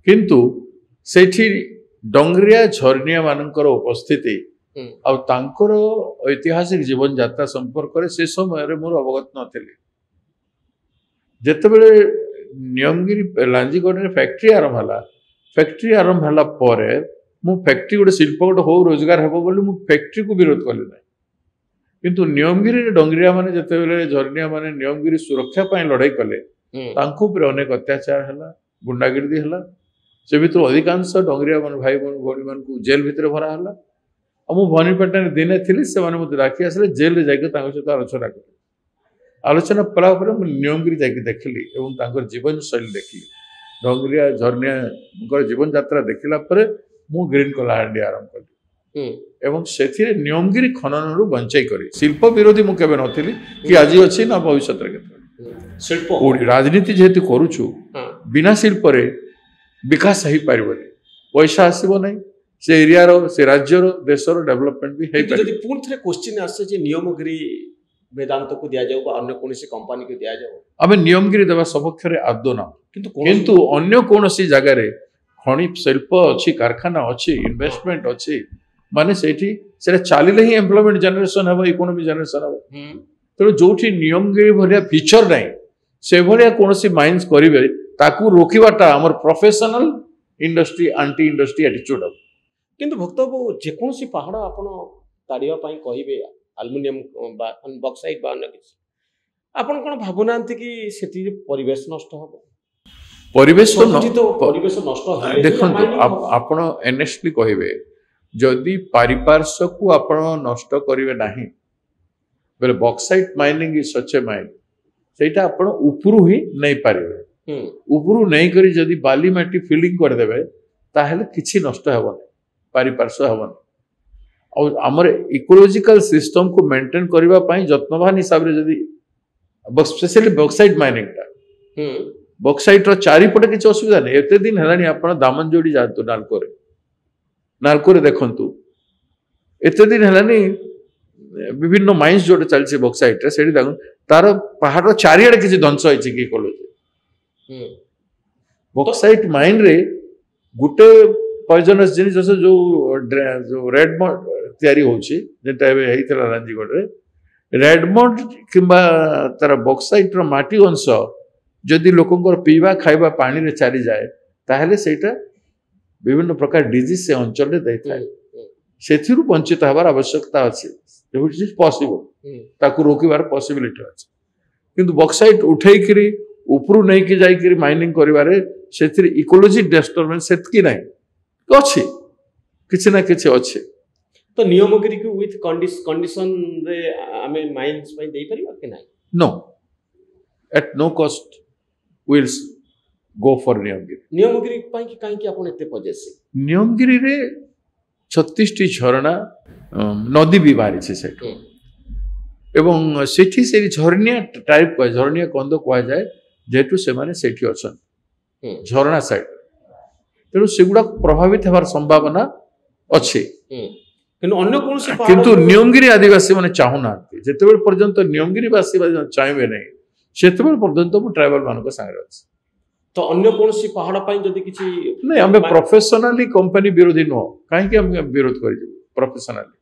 किंतु सेठी डंगरिया झरनिया मानकर उपस्थिति आ तांकर ऐतिहासिक जीवन यात्रा संपर्क रे से समय रे मोर अवगत नथिले। जेतेबेले नियमगिरी लांजीगड रे फैक्ट्री आरंभ हला परे मु फैक्ट्री गोटे शिल्प गोटे हो रोजगार हेबो बोली मु फैक्ट्री को विरोध कले नै, किंतु नियमगिरी रे डंगरिया माने जेतेबेले झरनिया माने नियमगिरी सुरक्षा पय लड़ाई कले, तांको पर अनेक अत्याचार हला, गुंडागिरी हला, से भितर अधिकांश डंगरिया मन भाई भौणी मन को जेल भितर भरा हला। मु भवानीपाटन दिने थिली, से माने मते राखी आसले जेल रे जाके तांको सहित आलोचना कला पर मु नियमगिरी जाके देखली एवं तांकर जीवन शैली देखली। ढंगरिया झरनिया जीवन यात्रा देखला परे मु ग्रीन कला आरडी आरंभ कली एवं सेथिरे नियमगिरी खनन रु बंचाई करी शिल्प विरोधी मु केबे नथिली कि आज अछि ना भविष्य रे केते शिल्प राजनीति जेहेतु करूछु बिना शिल्प रे विकास हो पारिबनी पैसा आसीबो नै से एरिया रो से राज्य रो देश रो डेवलपमेंट भी हेई यदि पूर्ण थरे क्वेश्चन आसे जे नियमगिरी वेदांत को दिया जाऊ बा अन्य कोनसी कंपनी को दिया जाऊ आमे नियमगिरी देबा सबक्ष रे आदो ना किंतु अन्य कोनसी जगह रे खनि शिल्प अछि कारखाना अछि इन्वेस्टमेंट अछि माने सेठी सेटा चालिले ही एम्प्लॉयमेंट जनरेशन हबो इकोनॉमी जनरेशन हबो तो जोठी नियमगिरी भरिया फीचर नै से भरिया कोनसी माइंस करिवे ताकू रोकिबाटा हमर professional industry anti industry attitude हबो किंतु भक्तबाबू जेकोसी पहाड़ आपण ताड़िया पाई कहिबे एल्युमिनियम बा बॉक्साइट बा अन्य किछि आपण कोन भाबुनांती कि सेति परिवेश नष्ट हबो परिवेश तो परिवेश नष्ट होले देखंतु आपण एनेस्टली कहिबे जदि पारिपार्श्व को आपण नष्ट करिवे नाही बेले bauxite mining is such A mine सेटा आपण उपरु ही नै पारिबे उपरु नै करी जदि बाली माटी फिलिंग कर देबे ताहेले किछि नष्ट हेबो पारिपार्श्व हेबो और आमर इकोलॉजिकल सिस्टम को मेंटेन करबा पई जत्नवान हिसाब रे जदि स्पेशली बॉक्साइट माइनिंग ता बॉक्साइट रो चारि पटे किछ असुविधा नै एते दिन हेलानी आपण दामन जोड़ी जातो नालको रे देखंतु एते दिन हेलानी विभिन्न माइंस जोड़े चलছে बॉक्साइट रे सेठी देखो तार पहाड़ रो चारि आडे किछ ध्वंस होइछि कि इकोलॉजी बॉक्साइट माइन रे गुटे पॉइजनस जिनिस जैसे जो रेडमंड तयारी होछि जेटा एबे हेइतला रांजीगढ़ रे रेडमंड किंबा तार बॉक्साइट रो माटी अंश जदि लोकंकर पीवा खाइबा पानी रे चली जाए ताहले सेटा विभिन्न प्रकार डिजीज से अंचल रे दैथाय सेथिरु वंचित हबार आवश्यकता अछि व्हिच इज पॉसिबल ताकू रोकिबार पॉसिबिलिटी अछि किंतु बॉक्साइट उठै करी उपरु नै कि जाई करी माइनिंग करिवारे सेथिर इकोलॉजी डिस्टर्बेंस सेतकी नै अछि किछि ना किछि अछि तो नियमगिरी को विथ कंडीशन रे हमें माइंस पई देई परिबा कि नै no at no cost will go for Niyamgiri पई कि काई कि आपण एते पजेसी नियमगिरी रे 36 टी झरना नदी भी बाहरी छे सेठ एवं सेठी से झरनिया टाइप को झरनिया कंद को जाए जेतु से माने सेठी अछन झरना साइड तेणु सेगुड़ा प्रभावित होवार संभावना अच्छे किंतु नियमगिरी आदिवासी माने चाहुना जेतेबेल पर्यंत नियमगिरी वासी चाहबे नहीं सेतेबेल पर्यंत मु ट्राइबल मानको संगे अछि तो अन्य कोनसी पहाड़ पई जदी किछि नहीं हमें प्रोफेशनली कंपनी विरोधी नो काहे कि हम विरोध करि प्रोफेशनली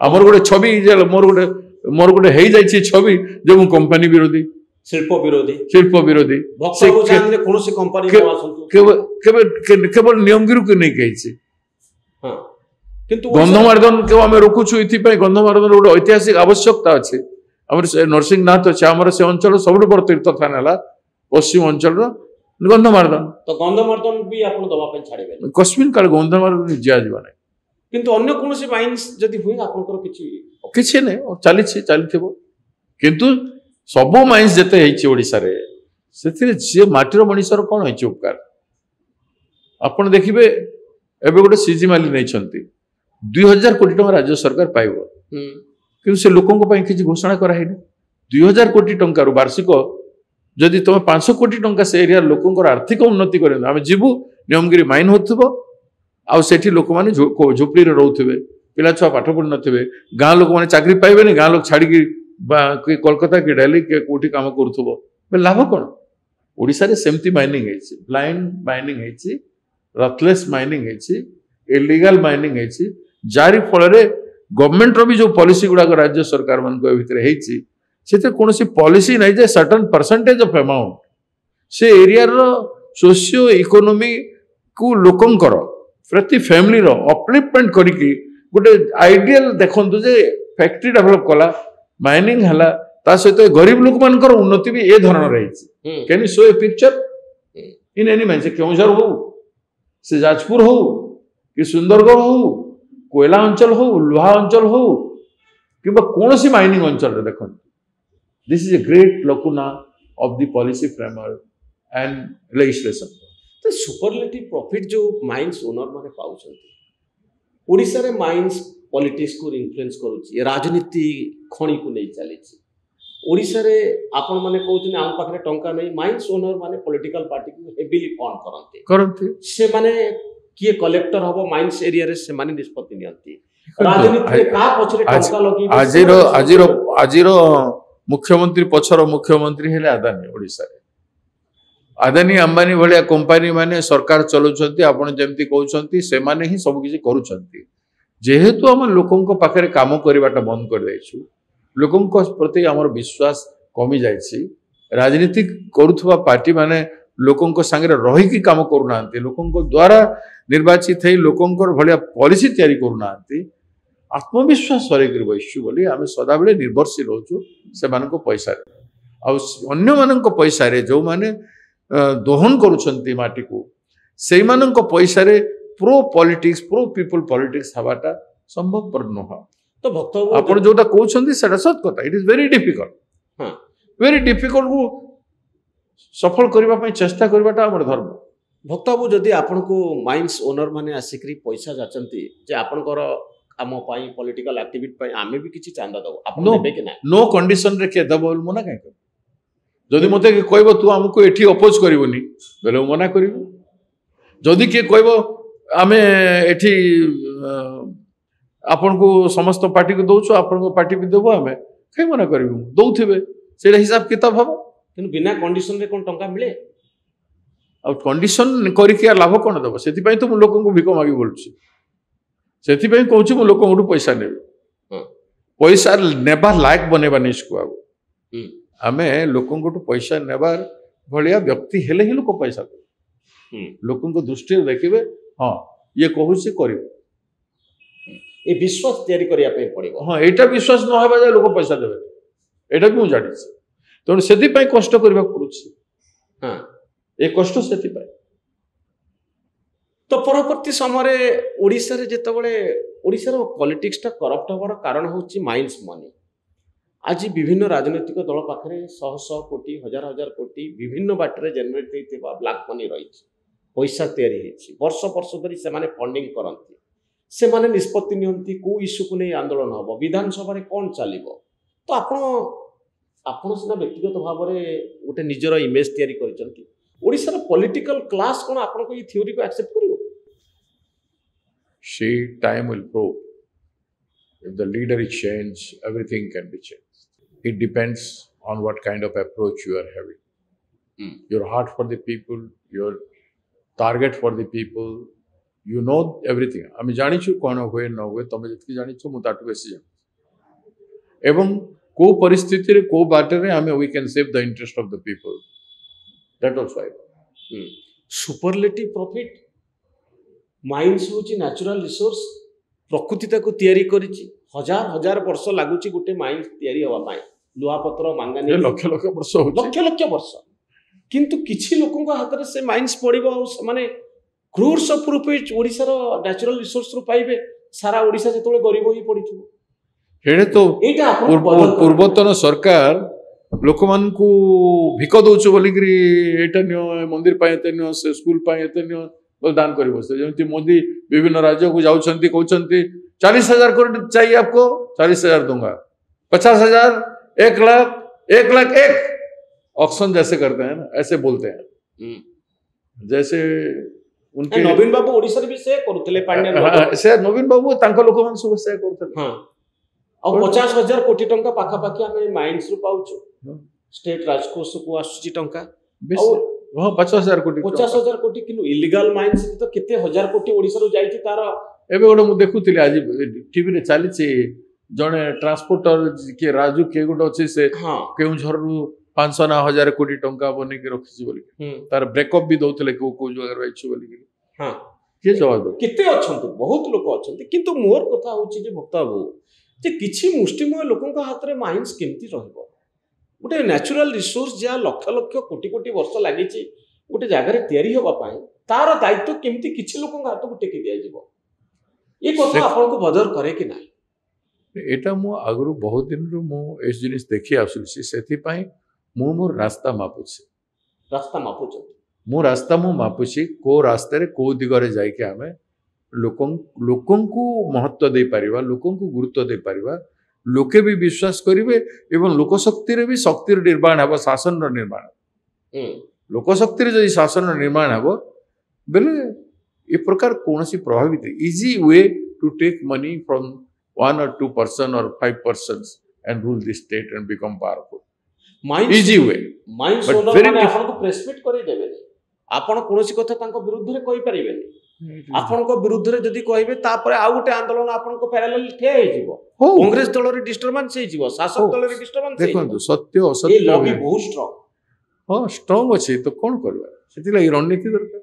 हमर गोटे छवि मोर गोटे हेई जाई छी छवि जे मु कंपनी विरोधी शिल्प विरोधी से जानले कोनसी कंपनी न आसंतु केवल नियमगिरी को नहीं कहि छी हां किंतु गंधमार्दन के हमें रोकुछु इथि पे गंधमार्दन गोटे ऐतिहासिक आवश्यकता अछि हमर नरसिंहनाथ अछि हमर से अंचल सबुठ बड़ तीर्थ स्थान हला पश्चिम अंचल गंधमार्दन तो गंधमार्दन भी आपण दबा पे छाड़िबे कस्मिन काल गंधमार्दन जिया जीवा नै किंतु अन्य कोनसी माइंस जदी हुई आपनकर किछि नै चलिथिबो किंतु सब माइंस जेते हेछि ओडिसा रे सेथिरे जे माटीर मनीषर कोन हेछि उपकार आपण देखिबे एबे गोटे सीजी माली नै छंती 2000 कोटी टका राज्य सरकार पाइबो किंतु से लोकन को पई किछि घोषणा करा हेनी 2000 कोटी टका रु वार्षिक जदि तुम 500 कोटी टका से एरिया लोकंकर आर्थिक उन्नति करे आम जीवु नियमगिरी माइन होथबो आ सेठी लोक माने झोपड़ी रे रहउथिबे पिला छुआ पाठ पढ़ नथिबे गां लोक माने चाकरी पाइबे नै गां लोक छाड़ी कि कोलकाता कि दिल्ली के कोठी काम करथबो बे लाभ कोन ओडिसा रे सेमती माइनिंग हेछि ब्लाइंड माइनिंग हेछि रथलेस माइनिंग हेछि इलीगल माइनिंग हेछि जारी फल रे गवर्नमेंट रो भी जो पॉलिसी गुडा राज्य सरकार मन को भितर हेछि सेते कोनोसी पॉलिसी नै जे सर्टेन परसेंटेज ऑफ अमाउंट से एरिया रो सोशियो इकोनॉमी को लोकंकर प्रति फैमिली रो अपलिफ्टमेंट करिकि गोटे आइडियल देखंतु जे फैक्ट्री डेवलप कला माइनिंग हला ता सहित गरीब लोक मानकर उन्नति भी ए धरण रहिछि can you show a picture in any man से केउझर हो से जाजपुर हो कि सुंदरगढ़ हो कोयला अंचल हो लोहा अंचल हो किबा कोनोसी माइनिंग अंचल रे देखंतु this is a great lacuna of the policy framework and legislation तो सुपरलेटिव प्रॉफिट जो माइंस ओनर माने पाउछंती ओडिसा रे माइंस पॉलिटिक्स को इन्फ्लुएंस करूची राजनीति खणी को नहीं चली ओडिसा रे आपण माने कहउछन आम पाखरे टंका नहीं माइंस ओनर माने पॉलिटिकल पार्टी को हेवीली फंड करती से माने किए कलेक्टर हबो माइंस एरिया रे से माने निष्पत्ति नियंती राजनीति रे का पछरे टंका लगी आजिरो मुख्यमंत्री पछर मुख्यमंत्री हेले अदानी ओडिसा रे अदानी अंबानी भलिया कंपनी माने सरकार चलुछंती आपण जेमती कहउछंती से माने ही सब किछि करूछंती जेहेतु हम लोकन को पाखरे काम करबाटा बंद कर दैछु लोकन को प्रति हमर विश्वास कमी जायछि राजनीति करूथबा पार्टी माने लोकन को संगे रही की काम करूनांती लोकन को द्वारा निर्वाचित है लोकन को भलिया पॉलिसी तैयारी करूनांती आत्मविश्वास हरे कर बसु बोली आम सदा बेले निर्भरशील होचु से मानको पैसा रे अन्य मानको पैसा रे जो माने दोहन करूछंती माटी को सेई मानको पैसा रे pro politics pro people politics हवाटा संभवपर नह तो भक्त आपण जोटा कहउछंती सेटा सत कथा इट इज वेरी डिफिकल्ट हां वेरी डिफिकल्ट को सफल करबा पई चेष्टा करबाटा हमर धर्म भक्त बाबू जदि आपण को माइंस ओनर माने आसिकरी पैसा जाचंती जे आपनकर काम पाई पॉलिटिकल एक्टिविटी पाई आमे भी किछि चांदा दो आपण देबे कि ना नो कंडीशन रे के दबो मना काई कर जदि मते के कहबो तू हमको एठी अपोज करिवोनी बेले मना करिवो जदि के कहबो आमे एठी आपण को समस्त पार्टी को दउछु आपण को पार्टी भी देबो आमे कई मना करिवो दउथिबे सेटा हिसाब किताब हबो किन बिना कंडीशन रे कोन टंका मिले आ कंडीशन करी के लाभ कोन देबो सेति पई तो लोकन को भिको मागी बोलछु सेति पई कहउछु मो लोकन को पैसा नेबे पैसा नेबा लायक बनेबा निस को आबो आमे लोकन को पैसा नेबार भलिया व्यक्ति हेले ही लोक पैसा दे लोकन को दृष्टि देखिबे हां ये कहउछि करिवो ए विश्वास तैयारी करिया पे पड़िबो हां एटा विश्वास न हेबा जे लोक पैसा देबे एटा भी जानि छी तो सेति पई कष्ट करबा पड़ुछि हां ए कष्ट सेति पई तो परवर्ती समय ओडिसा रे जेतबळे ओडिसा रो पॉलिटिक्स टा करप्ट होबार कारण होछि माइंस मनी आज विभिन्न राजनीतिक दल पाखरे 100 कोटी हजार हजार कोटी विभिन्न बाटरे जनरेट हेतिबा ब्लैक मनी रही पैसा तैयारी हेछि वर्ष वर्ष धरी से माने फंडिंग करंती से माने निष्पत्ति नियंती को इश्यू को नै आंदोलन हबो विधानसभा रे कोन चलिबो तो आपण सिना व्यक्तिगत भाव रे गोटे निजर इमेज तैयारी करिसंती ओडिसा रो पॉलिटिकल क्लास कोन आपण को ई थ्योरी को accept करिवो she time will prove if the leader is changed everything can be changed it depends on what kind of approach you are having your heart for the people your target for the people you know everything ami jani chu kono hoye न होए तमे जतकी जानि छु मु ताटु बेसी जानि एवं को परिस्थिति रे को बाटे रे हमें we can save the interest of the people that also I superlative profit mines होची नेचुरल रिसोर्स प्रकृति ताको तयारी करिछि हजार हजार वर्ष लागुची गुटे माइंस तयारी होवा पाई लुहापत्र मांगानी लक्ष लक्ष वर्ष हो लक्ष लक्ष वर्ष किंतु किछि लोकन हाथ रे से माइंस पड़िबो आ माने क्रोर्स ऑफ रुपीज ओडिसा रो नेचुरल रिसोर्स रो पाइबे सारा ओडिसा जेतोले गरीब होई पड़िथिबो हेडे तो पूर्वतन सरकार लोकमान को भिक दउछु बोलिकरी एटा नियो मंदिर पाए एते नियो से स्कूल पाए एते नियो दान कर जमी मोदी विभिन्न राज्यों को जाऊँगी कहते 40,000 करोड़ चाहिए आपको 40,000 दूंगा 50,000 1,00,000 1,00,000 ऑक्शन जैसे करते हैं ना ऐसे बोलते हैं जैसे उनके नवीन बाबू ओडिसा रे भी से करथले पांड्या से नवीन बाबू तांको लोक मान सब से करथले हां और 50,000 कोटी टंका पाखा पाखी हमें माइंस रो पाउछु स्टेट राजकोष को आसुची टंका और हां 50,000 कोटी 50,000 कोटी किलो इलीगल माइंस तो केते हजार कोटी ओडिसा रो जाईती तार एबे गोटे मु देखुतिले आज टीवी रे चली छी जने ट्रांसपोर्टर के राजू के गोटे अछि से केउ झर रु 500 ना 1000 कोटी टंका बने के रखिछि बोली तार ब्रेकअप भी दउतले को जगह रहइछु बोली हां के जवाब दो केते अछंती बहुत लोक अछंती किंतु मोर कथा होछि जे भक्ता बाबू जे किछि मुष्टिमय लोकन हाथ रे माइंस केमती रहबो गोटे नेचुरल रिसोर्स जहाँ लक्ष लक्ष कोटी कोटी वर्ष लगी गोटे जगार तैयारी होगा तार दायित्व केमती किसी लोक हाथ को टेकी दिज्व ये कथा आपन को बदर करे कि ना एटा मु आगु बहुत दिन रु मु एस जिनिस देखि आसुछि सेथि पई मु मोर रास्ता मापुछि रास्ता मापुछ मु रास्ता मु मापुची को रास्ते रे को दिगरे जाइके आमे लोकंकु महत्व दे पारिबा लोकंकु गुरुत्व दे पारिबा लोके भी विश्वास करिवे एवं लोकशक्ति रे भी शक्तिर निर्माण हबो शासन रो निर्माण लोकशक्ति रे जदि शासन रो निर्माण हबो बेले ए प्रकार कोनसी प्रभावित easy way to take money from 1 or 2% or 5% and rule the state and become powerful. Easy way. Mind But solar very माने difficult. आपनको प्रेसमिट करि देबेनी आपण कोनोसी कथा तांको विरुद्ध रे कहि परिबेनी आपनको विरुद्ध रे जदि कहबे तापर आ गुटे आंदोलन आपनको पैरेलल ठे हे जीवो हो कांग्रेस दल रे डिस्टर्बेंस हे जीवो शासक हो। दल रे डिस्टर्बेंस हे देखो सत्य ये असत्य लॉबी बहुत स्ट्रांग हाँ स्ट्रांग अच्छे तो कौन करवा सेति लागि रणनीति दरकार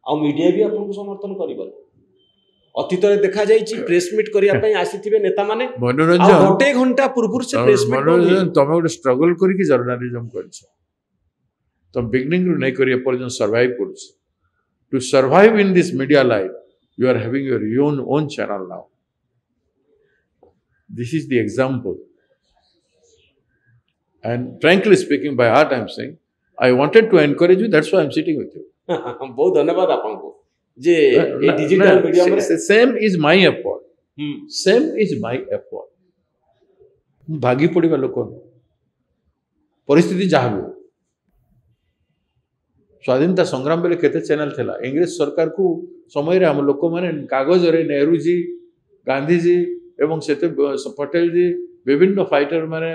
आ मीडिया भी आपनको समर्थन करिबो अतीत रे देखा जाईची प्रेस मीट करिया पई आसीथिबे नेता माने आ मनोरंजन गोटे घंटा पूर्व से प्रेस मीट मनोरंजन तमे गोटे स्ट्रगल करके जर्नलिज्म करछ तो बिगिनिंग रु नहीं करिया पर्यंत सर्वाइव करछ to survive in this media life you are having your own channel now. This is the example. And frankly speaking, by heart I am saying, I wanted to encourage you, that's why I am sitting with you. बहुत धन्यवाद आपको जे ए digital media में Same is my effort. Same is my effort. भागी पड़िबा लोक परिस्थिति जहाँ भी स्वाधीनता संग्राम बेले केते चैनल थिला इंग्लिश सरकार को समय रे हम लोक माने कागज रे नेहरू जी गांधी जी एवं सेते पटेल जी विभिन्न फाइटर माने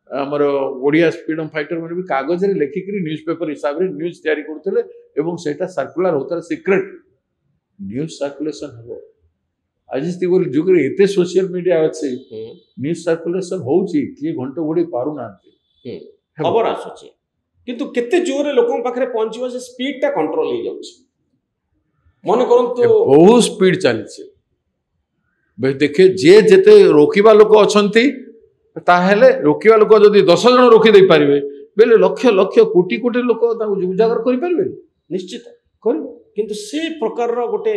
हमर ओडिया फ्रीडम फाइटर माने भी कागज रे लेखिकरी न्यूज़पेपर हिसाब रे न्यूज़ तैयारी करथले एवं सेटा सर्कुलर होता सीक्रेट न्यूज़ सर्कुलेशन हबो आज स्थिति जुग रे एते सोशल मीडिया अछि न्यूज़ सर्कुलेशन होउची कि घंटो गुडी पारु नांती खबर आसुची किंतु केते जोरे लोकन पाखरे पहुंचीबो से स्पीड ता कंट्रोल हो जाउची मन करंतु बहुत स्पीड चलছে भाई देखे जे जेते रोकिबा लोक अछंती ताहेले रोकिबा लोक जदी 10 जण रोकी दे परिबे बेले लक्ष लक्ष कोटी कोटी लोक ताऊ उजागर करि परिबे निश्चित करिबो किंतु से प्रकार रो गोटे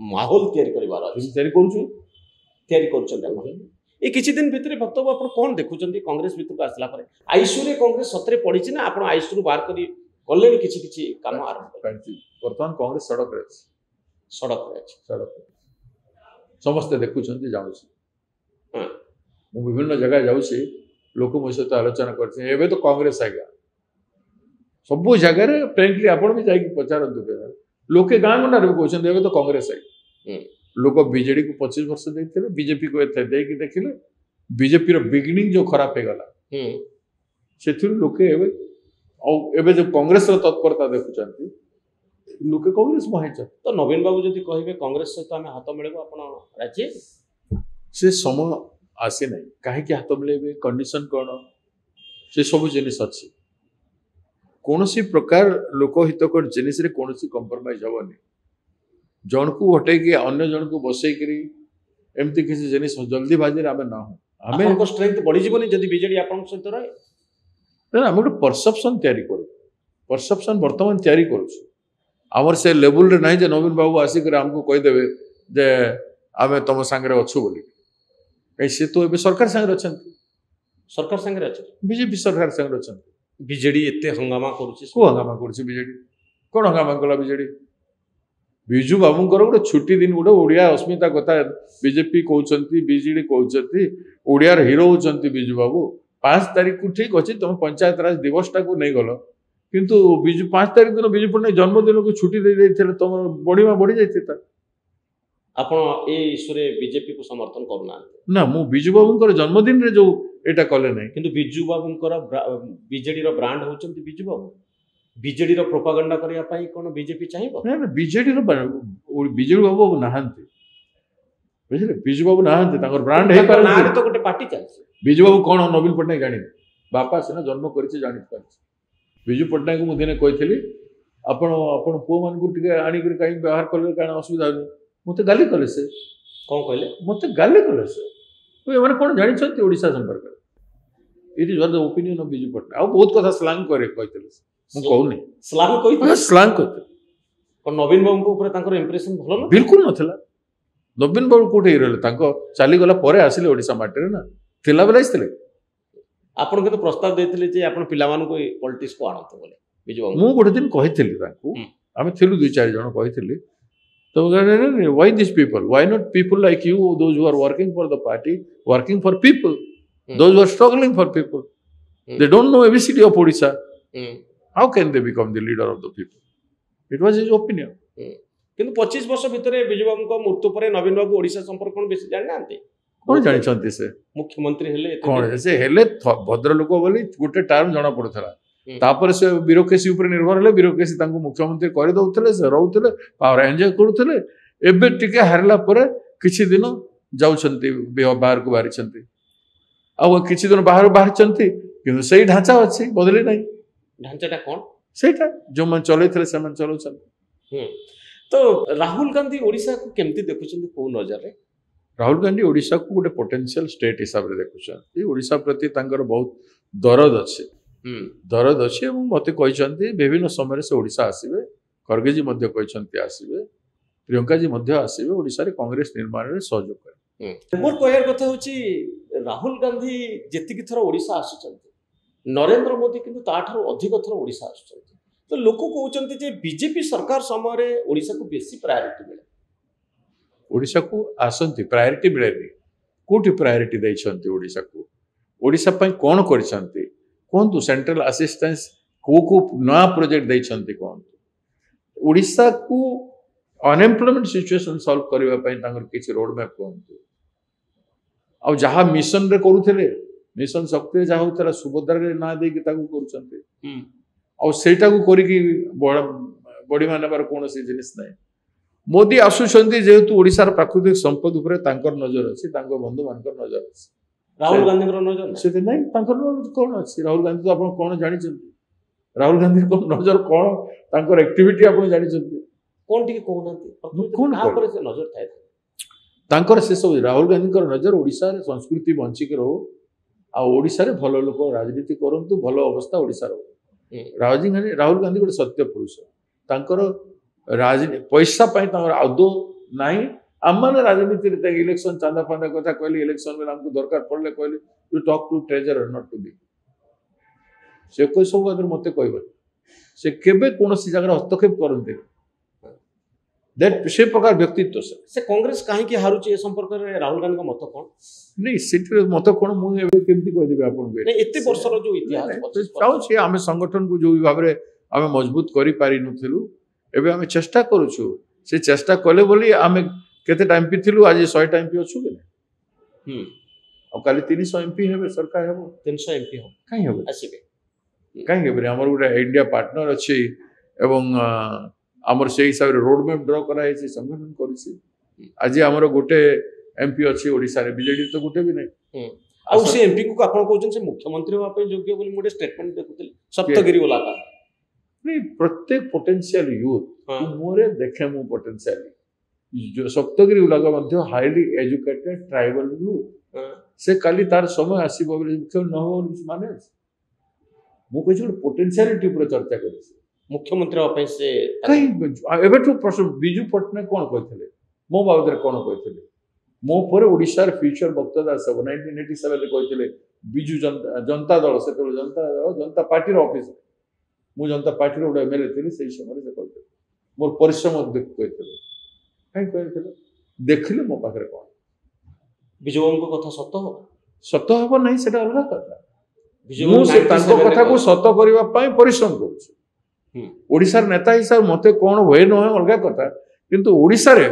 माहौल तयारी करिवार अछि तयारी करछन आपण ए किछि दिन भितरे भक्तबाबू आपण कोन देखुचंती कांग्रेस भितर को आसला परे आईसीयू रे कांग्रेस सतरे पड़ी छि ना आपण आईसीयू बाहर करी कल्लेनी किछि किछि काम आरंभ करछि वर्तमान कांग्रेस सड़क रे सड़क समस्त देखुचंती जाउछि मु विभिन्न जगह जाउछि लोक मो सहित आलोचना करछि एबे तो कांग्रेस आ गया सब जगह रे फ्रैंकली आपण भी जाई पचारंतु के लोके गां गंडा रे कहउछन एबे तो कांग्रेस आ लोक बीजेडी को 25 वर्ष देते बीजेपी को एथे देकी देखिले बीजेपी रो बिगिनिंग जो खराब हे गला सेथुर लोके एबे जो कांग्रेस रो तत्परता देखुचंती लोके कांग्रेस महेच तो नवीन बाबू जदि कहिबे कांग्रेस सहित हमें हाथ मिलेबो आपण राज्य से समय आसे नहीं काहे कि हाथ मिलेबे कंडीशन कोन से सब जिनिस अछि कोनोसी प्रकार लोक हितकर जिनिस रे कोनोसी कंप्रोमाइज होबनी जन को हटे कि अन्य जन को बसई करी एमती किसी जिनिस जल्दी बाजी रे आमे ना हो आमे आपन को स्ट्रेंथ बढ़ी जीवनी जदि बीजेडी आपन सहित रहे ना हम गोटे परसेप्शन तैयारी करू परसेप्शन वर्तमान तैयारी करू आमर से लेवल रे नहीं जे नवीन बाबू आसी कर हमको कहि देबे जे आमे तम संगे अछु बोली ऐसे तो एबे सरकार संगे अछन बीजेपी सरकार संगे अछन बीजेडी एते हंगामा करूची को हंगामा करूची बीजेडी कोन हंगामा कला बीजेडी बिजू बाबूंकर गोटे छुट्टी दिन गोटे ओडिया अस्मिता कथा बीजेपी कहते बीजेडी कहते ओडियार हिरो होती बिजू बाबू 5 तारीख को ठीक अच्छे तुम पंचायत राज दिवस टाक नहीं गल किंतु बिजू 5 तारीख दिन बिजू पट्टनायक जन्मदिन को छुट्टी दे देते तुम बढ़िया बढ़ी जाता आपण ए इश्यूरे बीजेपी को समर्थन करना ना मु बिजू बाबूंकर जन्मदिन रे जो एटा कले नहीं किंतु बिजू बाबूंकर बीजेडी रो ब्रांड होचंती बिजू बाबू बीजेडी रो प्रोपागेंडा करिया पई कोन बीजेपी चाहिबो ना बीजेडी रो बीजेडी बाबू नहांती बुझले बिजू बाबू नहांती ताकर ब्रांड हे पर ना तो गोटे पार्टी चलছে बिजू बाबू कोन नवीन पट्टनायक जानि बापा सिना जन्म करछि जानि पारछि बिजू पट्टनायक मु दिने कहिथिली आपण पुओ मान को टिके आनी कर काई व्यवहार करले काना असुविधा नै मते गाली कले से कोन कहले मते गाली कले से तो एमाने कोन जानि छथि ओडिसा संपर्क it is the opinion of Biju Patnaik आ बहुत कथा स्लांग करे कहिथिले मु कहउनी स्लांग कहि स्लांग कहते कोन नवीन बाबू को ऊपर तांकर इंप्रेशन भलो न बिल्कुल नथिला नवीन बाबू कोठे रहले तांको चाली गला परे आसिले ओडिसा माटे ना थिला बेला आइथिले आपण के तो प्रस्ताव देथिले जे आपण पिला मान को पॉलिटिक्स को आणत बोले ବିଜୁ ବାବୁ ମୁଁ ଗୋଟେ ଦିନ କହିଥିଲି ତାଙ୍କୁ, ହୁଁ। ଆମେ ଥିଲୁ 2-4 ଜଣ କହିଥିଲି, ତ why these people, why not people like you, those who are working for the party, working for people, those who are struggling for people, they don't know ABCD of Odisha, how can they become the leader of the people? It was his opinion. କିନ୍ତୁ 25 ବର୍ଷ ଭିତରେ ବିଜୁ ବାବୁଙ୍କ ମୃତ୍ୟୁ ପରେ ନବୀନ ବାବୁ ଓଡ଼ିଶା ସମ୍ପର୍କ କଣ ବେଶୀ ଜାଣିନାହାନ୍ତି? କଣ ଜାଣିଛନ୍ତି ସେ? ମୁଖ୍ୟମନ୍ତ୍ରୀ ହେଲେ ଏତେ କଣ ଦିନ। ସେ ହେଲେ ଭଦ୍ର ଲୋକ ବୋଲି ଗୋଟେ ଟର୍ମ ଜଣା ପଡୁଥିଲା, ହୁଁ। ତାପରେ ସେ ବ୍ୟୁରୋକ୍ରେସି ଉପରେ ନିର୍ଭର ହେଲେ, ବ୍ୟୁରୋକ୍ରେସି ତାଙ୍କୁ ମୁଖ୍ୟମନ୍ତ୍ରୀ କରିଦଉଥିଲେ, ସେ ରହୁଥିଲେ, ପାୱାର ଏନ୍ଜୟ କରୁଥିଲେ। ଏବେ ଟିକେ ହାରିଲା ପରେ କିଛି ଦିନ ଯାଉଛନ୍ତି, ବାହାରକୁ ବାହାରିଛନ୍ତି, ଆଉ କିଛି ଦିନ ବାହାରୁ ବାହାରିଛନ୍ତି, କିନ୍ତୁ ସେଇ ଢାଞ୍ଚା ଅଛି, ବଦଳି ନାହିଁ। ଢାଞ୍ଚାଟା କଣ? ସେଇଟା ଯୋଉମାନେ ଚଲେଇଥିଲେ ସେମାନେ ଚଲାଉଛନ୍ତି। ତ ରାହୁଲ ଗାନ୍ଧୀ ଓଡ଼ିଶାକୁ କେମିତି ଦେଖୁଛନ୍ତି, କୋଉ ନଜରରେ? ରାହୁଲ ଗାନ୍ଧୀ ଓଡ଼ିଶାକୁ ଗୋଟେ ପୋଟେନ୍ସିଆଲ ଷ୍ଟେଟ ହିସାବରେ ଦେଖୁଛନ୍ତି। ଓଡ଼ିଶା ପ୍ରତି ତାଙ୍କର ବହୁତ ଦରଦ ଅଛି, ଦରଦ ଅଛି, ଏବଂ ମୋତେ କହିଛନ୍ତି ବିଭିନ୍ନ ସମୟରେ ସେ ଓଡ଼ିଶା ଆସିବେ। ଖର୍ଗେଜୀ ମଧ୍ୟ କହିଛନ୍ତି ଆସିବେ, ପ୍ରିୟଙ୍କାଜୀ ମଧ୍ୟ ଆସିବେ, ଓଡ଼ିଶାରେ କଂଗ୍ରେସ ନିର୍ମାଣରେ ସହଯୋଗ କରିବେ। ମୋର କହିବାର କଥା ହଉଛି ରାହୁଲ ଗାନ୍ଧୀ ଯେତିକି ଥର ଓଡ଼ିଶା ଆସୁଛନ୍ତି, ନରେନ୍ଦ୍ର ମୋଦି କିନ୍ତୁ ତାଠାରୁ ଅଧିକ ଥର ଓଡ଼ିଶା ଆସୁଛନ୍ତି। ତ ଲୋକ କହୁଛନ୍ତି ଯେ ବିଜେପି ସରକାର ସମୟରେ ଓଡ଼ିଶାକୁ ବେଶୀ ପ୍ରାୟୋରିଟି ମିଳେ। ଓଡ଼ିଶାକୁ ଆସନ୍ତି, ପ୍ରାୟୋରିଟି ମିଳେନି। କୋଉଠି ପ୍ରାୟୋରିଟି ଦେଇଛନ୍ତି ଓଡ଼ିଶାକୁ? ଓଡ଼ିଶା ପାଇଁ କ'ଣ କରିଛନ୍ତି କୁହନ୍ତୁ? ସେଣ୍ଟ୍ରାଲ ଆସିଷ୍ଟାନ୍ସ କୋଉ କୋଉ ନୂଆ ପ୍ରୋଜେକ୍ଟ ଦେଇଛନ୍ତି କୁହନ୍ତୁ? ଓଡ଼ିଶାକୁ ଅନଏମ୍ପ୍ଲୟମେଣ୍ଟ ସିଚୁଏସନ୍ ସଲ୍ଭ କରିବା ପାଇଁ ତାଙ୍କର କିଛି ରୋଡ୍ ମ୍ୟାପ୍ କୁହନ୍ତୁ। ଆଉ ଯାହା ମିଶନରେ କରୁଥିଲେ, ମିଶନ ଶକ୍ତିରେ ଯାହା ହଉଥିଲା, ସୁଭଦ୍ରାରେ ନାଁ ଦେଇକି ତାକୁ କରୁଛନ୍ତି, ଆଉ ସେଇଟାକୁ କରିକି ବଢ଼ିମା ନେବାର କୌଣସି ଜିନିଷ ନାହିଁ। ମୋଦି ଆସୁଛନ୍ତି ଯେହେତୁ ଓଡ଼ିଶାର ପ୍ରାକୃତିକ ସମ୍ପଦ ଉପରେ ତାଙ୍କର ନଜର ଅଛି, ତାଙ୍କ ବନ୍ଧୁମାନଙ୍କର ନଜର ଅଛି। ରାହୁଲ ଗାନ୍ଧୀଙ୍କର ନଜର ସେଥି ନାହିଁ, ତାଙ୍କର କ'ଣ ଅଛି? ରାହୁଲ ଗାନ୍ଧୀ ତ ଆପଣ କ'ଣ ଜାଣିଛନ୍ତି? ରାହୁଲ ଗାନ୍ଧୀଙ୍କ ନଜର କ'ଣ, ତାଙ୍କର ଆକ୍ଟିଭିଟି ଆପଣ ଜାଣିଛନ୍ତି? କଣ ଟିକେ କହୁନାହାନ୍ତି, କଣ କାହା ଉପରେ ସେ ନଜର ଥାଏ? ତାଙ୍କର ସେସବୁ, ରାହୁଲ ଗାନ୍ଧୀଙ୍କର ନଜର ଓଡ଼ିଶାରେ ସଂସ୍କୃତି ବଞ୍ଚିକି ରହୁ, ଆଉ ଓଡ଼ିଶାରେ ଭଲ ଲୋକ ରାଜନୀତି କରନ୍ତୁ, ଭଲ ଅବସ୍ଥା ଓଡ଼ିଶାର ହଉ। ରାହୁଲ ଗାନ୍ଧୀ ଗୋଟେ ସତ୍ୟ ପୁରୁଷ, ତାଙ୍କର ପଇସା ପାଇଁ ତାଙ୍କର ଆଦୌ ନାହିଁ। ଆମମାନେ ରାଜନୀତିରେ ଇଲେକ୍ସନ ଚାନ୍ଦା ଫାନ୍ଦା କଥା କହିଲେ, ଇଲେକ୍ସନ ବେଳେ ଆମକୁ ଦରକାର ପଡ଼ିଲେ କହିଲେ you talk to treasurer not to be. ସେ ସବୁ ଆଗରେ ମୋତେ କହିବନି, ସେ କେବେ କୌଣସି ଜାଗାରେ ହସ୍ତକ୍ଷେପ କରନ୍ତିନି। ସେ ପ୍ରକାର ବ୍ୟକ୍ତିତ୍ୱ ସେ କଂଗ୍ରେସ କାହିଁକି ହାରୁଛି ଏ ସମ୍ପର୍କରେ ରାହୁଲ ଗାନ୍ଧୀଙ୍କ ମତ କ'ଣ? ନାଇଁ, ସେଠିରେ ମତ କ'ଣ ମୁଁ ଏବେ କେମିତି କହିଦେବି ଆପଣଙ୍କୁ? ଏତେ ବର୍ଷର ଯୋଉ ଇତିହାସ ଚାହୁଁଛି, ଆମେ ସଂଗଠନକୁ ଯୋଉ ଭାବରେ ଆମେ ମଜବୁତ କରିପାରିନଥିଲୁ, ଏବେ ଆମେ ଚେଷ୍ଟା କରୁଛୁ। ସେ ଚେଷ୍ଟା କଲେ ବୋଲି ଆମେ କେତେଟା ଏମ୍ପି ଥିଲୁ, ଆଜି 100ଟା ଏମ୍ପି ଅଛୁ କି ନା? ଆଉ କାଲି 300 ଏମ୍ପି ହେବେ, ସରକାର ହେବ। 300 ଏମ୍ପି ହେବ, କାହିଁ ହେବ? ଆସିବେ କାହିଁ ହେବନି? ଆମର ଗୋଟେ ଇଣ୍ଡିଆ ପାର୍ଟନର ଅଛି, ଏବଂ ଆମର ସେଇ ହିସାବରେ ରୋଡ୍ ମ୍ୟାପ୍ ଡ୍ର କରାଯାଇଛି, ସଂଗଠନ କରିଛି। ଆଜି ଆମର ଗୋଟେ ଏମ୍ପି ଅଛି ଓଡ଼ିଶାରେ, ବିଜେଡି ତ ଗୋଟେ ବି ନାହିଁ। ଆଉ ସେ ଏମ୍ପି କୁ ଆପଣ କହୁଛନ୍ତି ସେ ମୁଖ୍ୟମନ୍ତ୍ରୀ ହେବା ପାଇଁ ଯୋଗ୍ୟ ବୋଲି ମୁଁ ଗୋଟେ ଷ୍ଟେଟମେଣ୍ଟ ଦେଖୁଥିଲି, ସପ୍ତଗିରି ବାଲା। ପ୍ରତ୍ୟେକ ପୋଟେନ୍ସିଆଲ ୟୁଥ୍ ମୁହଁରେ ଦେଖେ ମୁଁ ପୋଟେନ୍ସିଆଲ। ସପ୍ତଗିରି ଗୁଡାକ ମଧ୍ୟ ହାଇଲି ଏଜୁକେଟେଡ ଟ୍ରାଇବାଲ ୟୁଥ୍। ସେ କାଲି ତାର ସମୟ ଆସିବ ବୋଲି ମୁଖ୍ୟମନ୍ତ୍ରୀ ନ ହେବ ବୋଲି ମାନେ ଅଛି। ମୁଁ କହୁଛି ଗୋଟେ ପୋଟେନ୍ସିଆଲିଟି ଉପରେ ଚର୍ଚ୍ଚା କରିଛି। ମୁଖ୍ୟମନ୍ତ୍ରୀ ହେବା ପାଇଁ ସେ କାହିଁ ଏବେଠୁ ବିଜୁ ପଟ୍ଟନାୟକ କ'ଣ କହିଥିଲେ, ମୋ ବାବଦରେ କ'ଣ କହିଥିଲେ? ମୋ ପରେ ଓଡ଼ିଶାର ଫ୍ୟୁଚର ବକ୍ତବ୍ୟ ଆସିବ 1987ରେ କହିଥିଲେ। ବିଜୁ ଜନତା ଦଳ, ସେତେବେଳେ ଜନତା ପାର୍ଟିର ଅଫିସର, ମୁଁ ଜନତା ପାର୍ଟିର ଗୋଟେ ଏମଏଲଏ ଥିଲି, ସେଇ ସମୟରେ ସେ କହିଥିଲେ। ମୋର ପରିଶ୍ରମ କହିଥିଲେ। କାହିଁକି କହିଥିଲେ? ଦେଖିଲେ ମୋ ପାଖରେ କ'ଣ? ବିଜୁ ବାବୁଙ୍କ କଥା ସତ ହେବ? ସତ ହେବ ନାହିଁ ସେଟା ଅଲଗା କଥା। ମୁଁ ତାଙ୍କ କଥାକୁ ସତ କରିବା ପାଇଁ ପରିଶ୍ରମ କରୁଛି। ଓଡ଼ିଶାର ନେତା ହିସାବରେ ମୋତେ କ'ଣ ହୁଏ ନ ହୁଏ ଅଲଗା କଥା, କିନ୍ତୁ ଓଡ଼ିଶାରେ